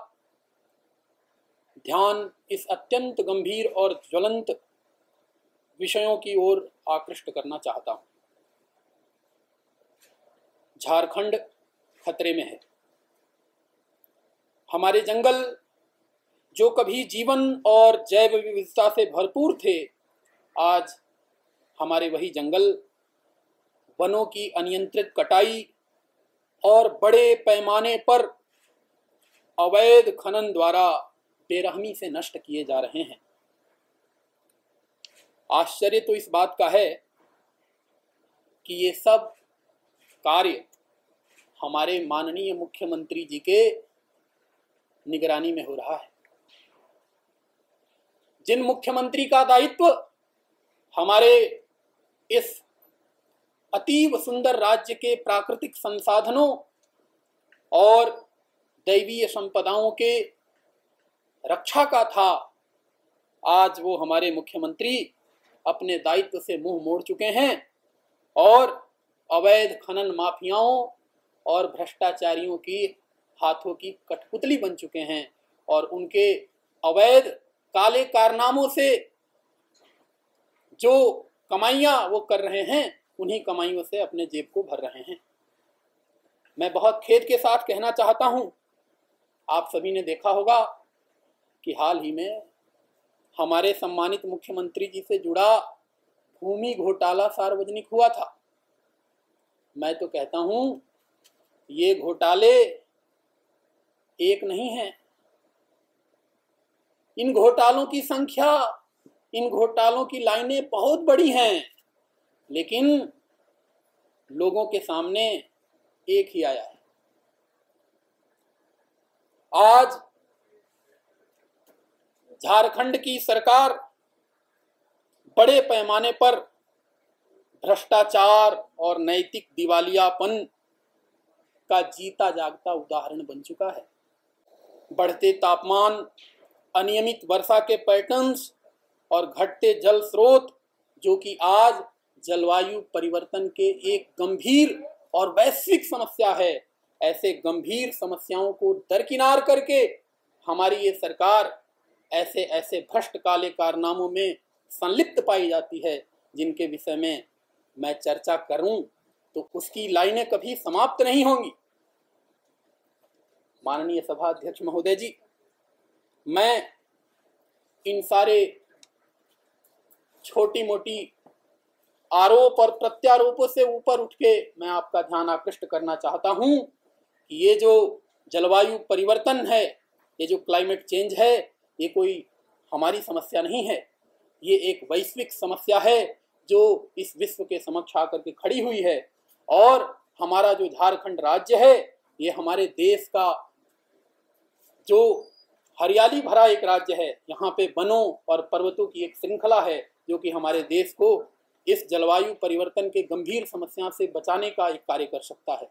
ध्यान इस अत्यंत गंभीर और ज्वलंत विषयों की ओर आकृष्ट करना चाहता हूं। झारखंड खतरे में है। हमारे जंगल जो कभी जीवन और जैव विविधता से भरपूर थे, आज हमारे वही जंगल, वनों की अनियंत्रित कटाई और बड़े पैमाने पर अवैध खनन द्वारा बेरहमी से नष्ट किए जा रहे हैं। आश्चर्य तो इस बात का है कि ये सब कार्य हमारे माननीय मुख्यमंत्री जी के निगरानी में हो रहा है। जिन मुख्यमंत्री का दायित्व हमारे इस अतीव सुंदर राज्य के प्राकृतिक संसाधनों और दैवीय संपदाओं के रक्षा का था, आज वो हमारे मुख्यमंत्री अपने दायित्व से मुंह मोड़ चुके हैं और अवैध खनन माफियाओं और भ्रष्टाचारियों की हाथों की कठपुतली बन चुके हैं और उनके अवैध काले कारनामों से जो कमाइयां वो कर रहे हैं, उन्हीं कमाइयों से अपने जेब को भर रहे हैं। मैं बहुत खेद के साथ कहना चाहता हूं, आप सभी ने देखा होगा कि हाल ही में हमारे सम्मानित मुख्यमंत्री जी से जुड़ा भूमि घोटाला सार्वजनिक हुआ था। मैं तो कहता हूं ये घोटाले एक नहीं हैं, इन घोटालों की संख्या, इन घोटालों की लाइनें बहुत बड़ी हैं, लेकिन लोगों के सामने एक ही आया है। आज झारखंड की सरकार बड़े पैमाने पर भ्रष्टाचार और नैतिक दिवालियापन का जीता जागता उदाहरण बन चुका है। बढ़ते तापमान, अनियमित वर्षा के पैटर्न्स और घटते जल स्रोत, जो कि आज जलवायु परिवर्तन के एक गंभीर और वैश्विक समस्या है, ऐसे गंभीर समस्याओं को दरकिनार करके हमारी ये सरकार ऐसे ऐसे भ्रष्ट काले कारनामों में संलिप्त पाई जाती है, जिनके विषय में मैं चर्चा करूं तो उसकी लाइनें कभी समाप्त नहीं होंगी। माननीय सभा अध्यक्ष महोदय जी, मैं इन सारे छोटी मोटी आरोप और प्रत्यारोपों से ऊपर उठ के मैं आपका ध्यान आकृष्ट करना चाहता हूं कि ये जो जलवायु परिवर्तन है, ये जो क्लाइमेट चेंज है, ये कोई हमारी समस्या नहीं है, ये एक वैश्विक समस्या है जो इस विश्व के समक्ष आकर के खड़ी हुई है। और हमारा जो झारखंड राज्य है, ये हमारे देश का जो हरियाली भरा एक राज्य है, यहाँ पे वनों और पर्वतों की एक श्रृंखला है जो कि हमारे देश को इस जलवायु परिवर्तन के गंभीर समस्या से बचाने का एक कार्य कर सकता है।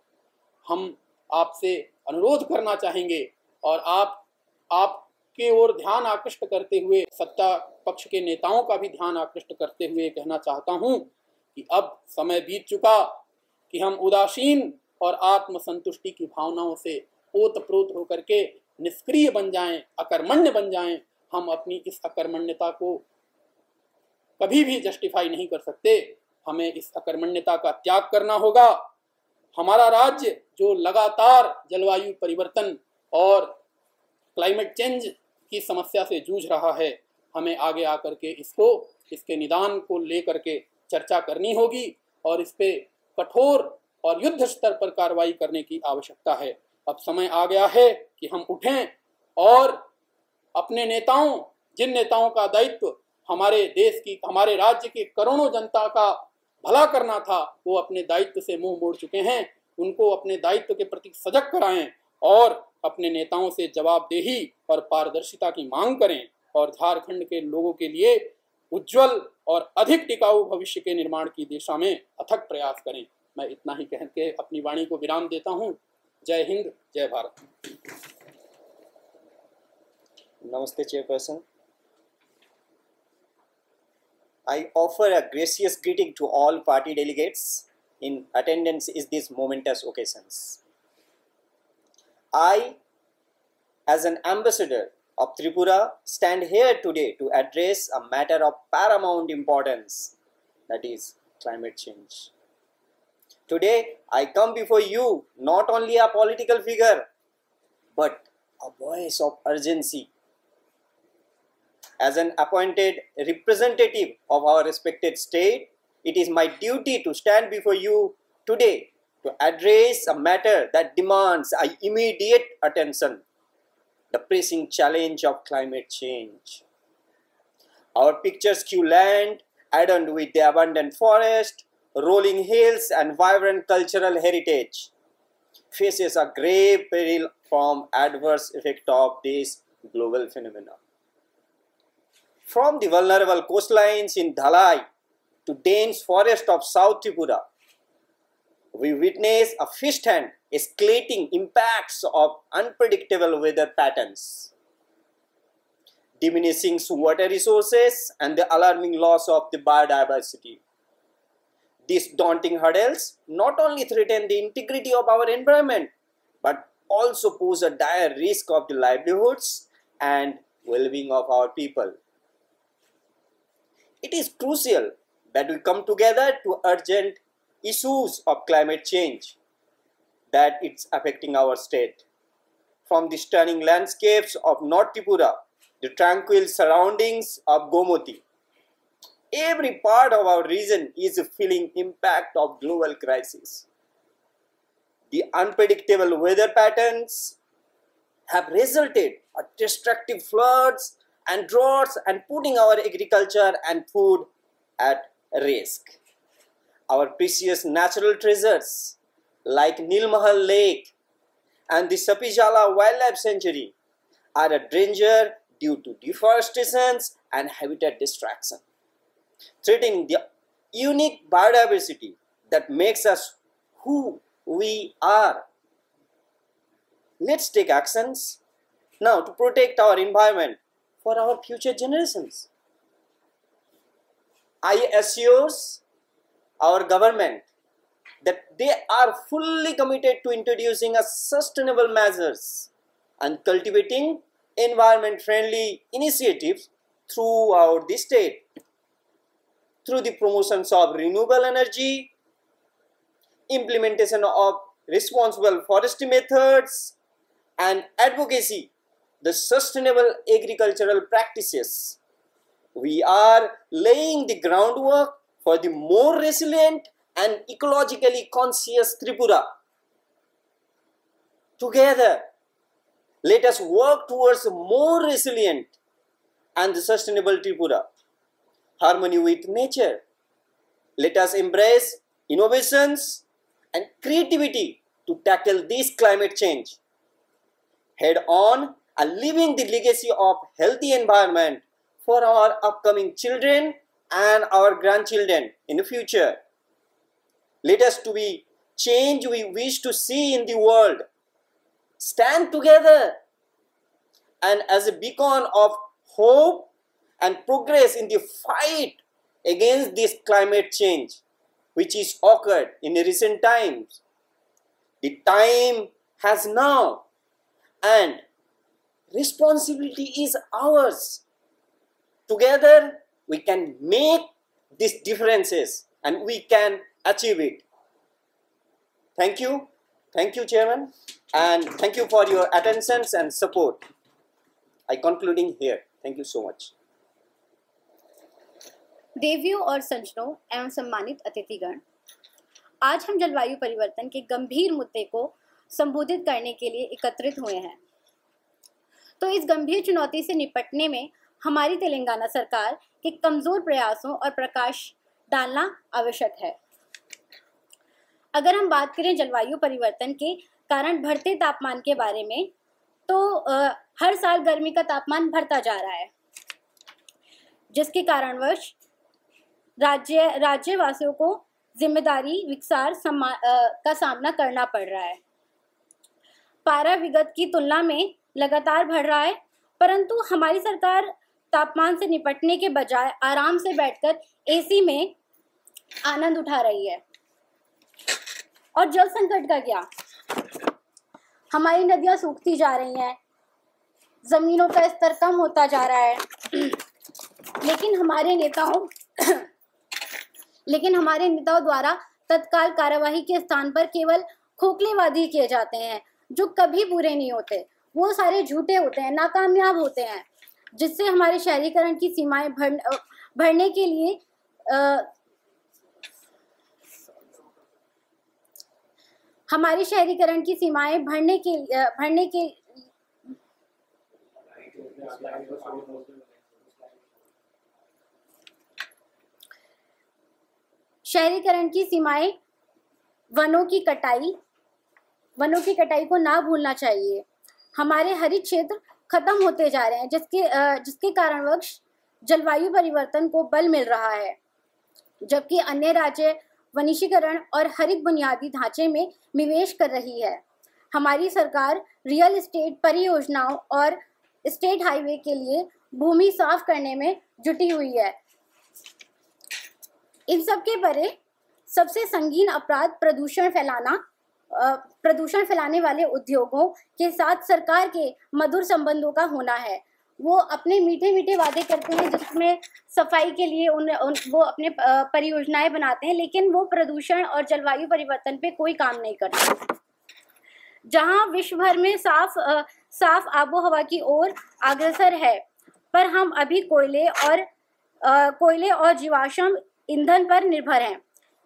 हम आपसे अनुरोध करना चाहेंगे और आपके ओर ध्यान आकृष्ट करते हुए, सत्ता पक्ष के नेताओं का भी ध्यान आकृष्ट करते हुए कहना चाहता हूं कि अब समय बीत चुका कि हम उदासीन और आत्मसंतुष्टि की भावनाओं से ओतप्रोत होकर के निष्क्रिय बन जाएं, अकर्मण्य बन जाएं। हम अपनी इस अकर्मण्यता को कभी भी जस्टिफाई नहीं कर सकते, हमें इस अकर्मण्यता का त्याग करना होगा। हमारा राज्य जो लगातार जलवायु परिवर्तन और क्लाइमेट चेंज की समस्या से जूझ रहा है, हमें आगे आकर के इसके निदान को लेकर के चर्चा करनी होगी और इस पे कठोर और युद्ध स्तर पर कार्रवाई करने की आवश्यकता है। अब समय आ गया है कि हम उठें और अपने नेताओं, जिन नेताओं का दायित्व हमारे देश की, हमारे राज्य की करोड़ों जनता का भला करना था, वो अपने दायित्व से मुंह मोड़ चुके हैं, उनको अपने दायित्व के प्रति सजग कराएं और अपने नेताओं से जवाबदेही और पारदर्शिता की मांग करें और झारखंड के लोगों के लिए उज्जवल और अधिक टिकाऊ भविष्य के निर्माण की दिशा में अथक प्रयास करें। मैं इतना ही कह के अपनी वाणी को विराम देता हूं। जय हिंद, जय Bharat. Namaste, Chairperson. I offer a gracious greeting to all party delegates in attendance in these momentous occasions. I, as an ambassador of Tripura, stand here today to address a matter of paramount importance, that is climate change. Today, I come before you not only a political figure, but a voice of urgency. as an appointed representative of our respected state, it is my duty to stand before you today to address a matter that demands our immediate attention, the pressing challenge of climate change. Our picturesque land, adorned with the abundant forest, rolling hills and vibrant cultural heritage, faces a grave peril from adverse effect of this global phenomenon. From the vulnerable coastlines in Dhalai to dense forest of South Tripura, we witness a firsthand escalating impacts of unpredictable weather patterns, diminishing water resources, and the alarming loss of the biodiversity. These daunting hurdles not only threaten the integrity of our environment, but also pose a dire risk of the livelihoods and well-being of our people. It is crucial that we come together to urgent issues of climate change that it's affecting our state. From the stunning landscapes of North Tripura, the tranquil surroundings of Gomoti, every part of our region is feeling impact of global crisis. The unpredictable weather patterns have resulted in destructive floods and droughts and putting our agriculture and food at risk. Our precious natural treasures like Nilmahal Lake and the Sapijala Wildlife Sanctuary are a danger due to deforestation and habitat destruction, threatening the unique biodiversity that makes us who we are. Let's take actions now to protect our environment for our future generations. I assure our government that they are fully committed to introducing a sustainable measures and cultivating environment-friendly initiatives throughout the state through the promotions of renewable energy, implementation of responsible forestry methods, and advocacy the sustainable agricultural practices. We are laying the groundwork for the more resilient and ecologically conscious Tripura. Together, let us work towards a more resilient and sustainable Tripura, harmony with nature. Let us embrace innovations and creativity to tackle this climate change head on and leaving the legacy of healthy environment for our upcoming children and our grandchildren in the future. Let us to be change we wish to see in the world. Stand together and as a beacon of hope and progress in the fight against this climate change which is occurred in recent times. The time has now and responsibility is ours. Together we can make these differences and we can achieve it. Thank you. Thank you, Chairman, and thank you for your attention and support. I concluding here. Thank you so much. देवियों और सज्जनों एवं सम्मानित अतिथिगण, आज हम जलवायु परिवर्तन के गंभीर मुद्दे को संबोधित करने के लिए एकत्रित हुए हैं। तो इस गंभीर चुनौती से निपटने में हमारी तेलंगाना सरकार के कमजोर प्रयासों और प्रकाश डालना आवश्यक है। अगर हम बात करें जलवायु परिवर्तन के कारण बढ़ते तापमान के बारे में, तो हर साल गर्मी का तापमान बढ़ता जा रहा है, जिसके कारणवश राज्यवासियों को जिम्मेदारी विकसार का सामना करना पड़ रहा है। पारा विगत की तुलना में लगातार बढ़ रहा है, परंतु हमारी सरकार तापमान से निपटने के बजाय आराम से बैठकर एसी में आनंद उठा रही है। और जल संकट का क्या? हमारी नदियां सूखती जा रही हैं, जमीनों का स्तर कम होता जा रहा है, लेकिन हमारे नेताओं द्वारा तत्काल कार्यवाही के स्थान पर केवल खोखले वादे किए जाते हैं जो कभी पूरे नहीं होते। वो सारे झूठे होते हैं, नाकामयाब होते हैं। जिससे हमारे शहरीकरण की सीमाएं बढ़ने के लिए हमारी शहरीकरण की सीमाएं बढ़ने के शहरीकरण की सीमाएं वनों की कटाई को ना भूलना चाहिए। हमारे हरित क्षेत्र खत्म होते जा रहे हैं, जिसके कारणवश जलवायु परिवर्तन को बल मिल रहा है, जबकि अन्य राज्य वनीकरण और हरित बुनियादी ढांचे में निवेश कर रही है। हमारी सरकार रियल एस्टेट परियोजनाओं और स्टेट हाईवे के लिए भूमि साफ करने में जुटी हुई है। इन सब के परे सबसे संगीन अपराध प्रदूषण फैलाने वाले उद्योगों के साथ सरकार के मधुर संबंधों का होना है। वो अपने मीठे मीठे वादे करते हैं जिसमें सफाई के लिए वो अपने परियोजनाएं बनाते हैं, लेकिन वो प्रदूषण और जलवायु परिवर्तन पे कोई काम नहीं करते। जहां विश्व भर में साफ आबोहवा की ओर अग्रसर है, पर हम अभी कोयले और जीवाश्म ईंधन पर निर्भर हैं।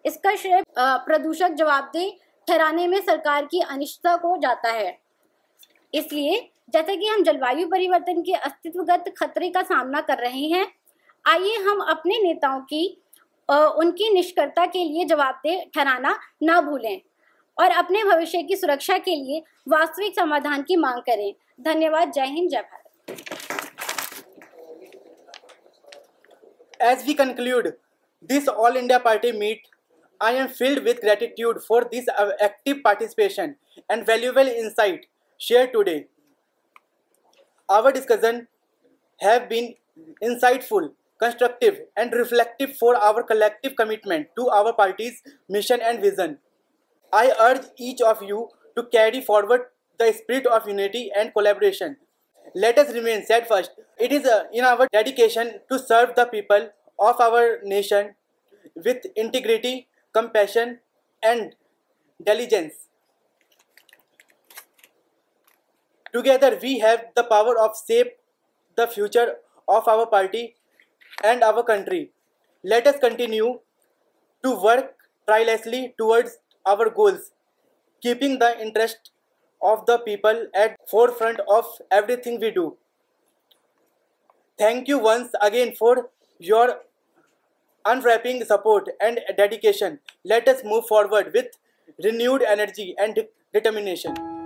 इसका श्रेय प्रदूषक जवाबदेह ठहराने में सरकार की अनिश्चितता को जाता है। इसलिए जैसे कि हम जलवायु परिवर्तन के अस्तित्वगत खतरे का सामना कर रहे हैं, आइए हम अपने नेताओं की उनकी निष्क्रियता के लिए जवाबदेह ठहराना ना भूलें और अपने भविष्य की सुरक्षा के लिए वास्तविक समाधान की मांग करें। धन्यवाद। जय हिंद, जय Bharat. As we conclude this All India Party meet, I am filled with gratitude for this active participation and valuable insight shared today. Our discussion have been insightful, constructive, and reflective for our collective commitment to our party's mission and vision. I urge each of you to carry forward the spirit of unity and collaboration. Let us remain steadfast. It is in our dedication to serve the people of our nation with integrity, compassion, and diligence. Together we have the power of shape the future of our party and our country. Let us continue to work tirelessly towards our goals, keeping the interest of the people at forefront of everything we do. Thank you once again for your unwrapping support and dedication. Let us move forward with renewed energy and determination.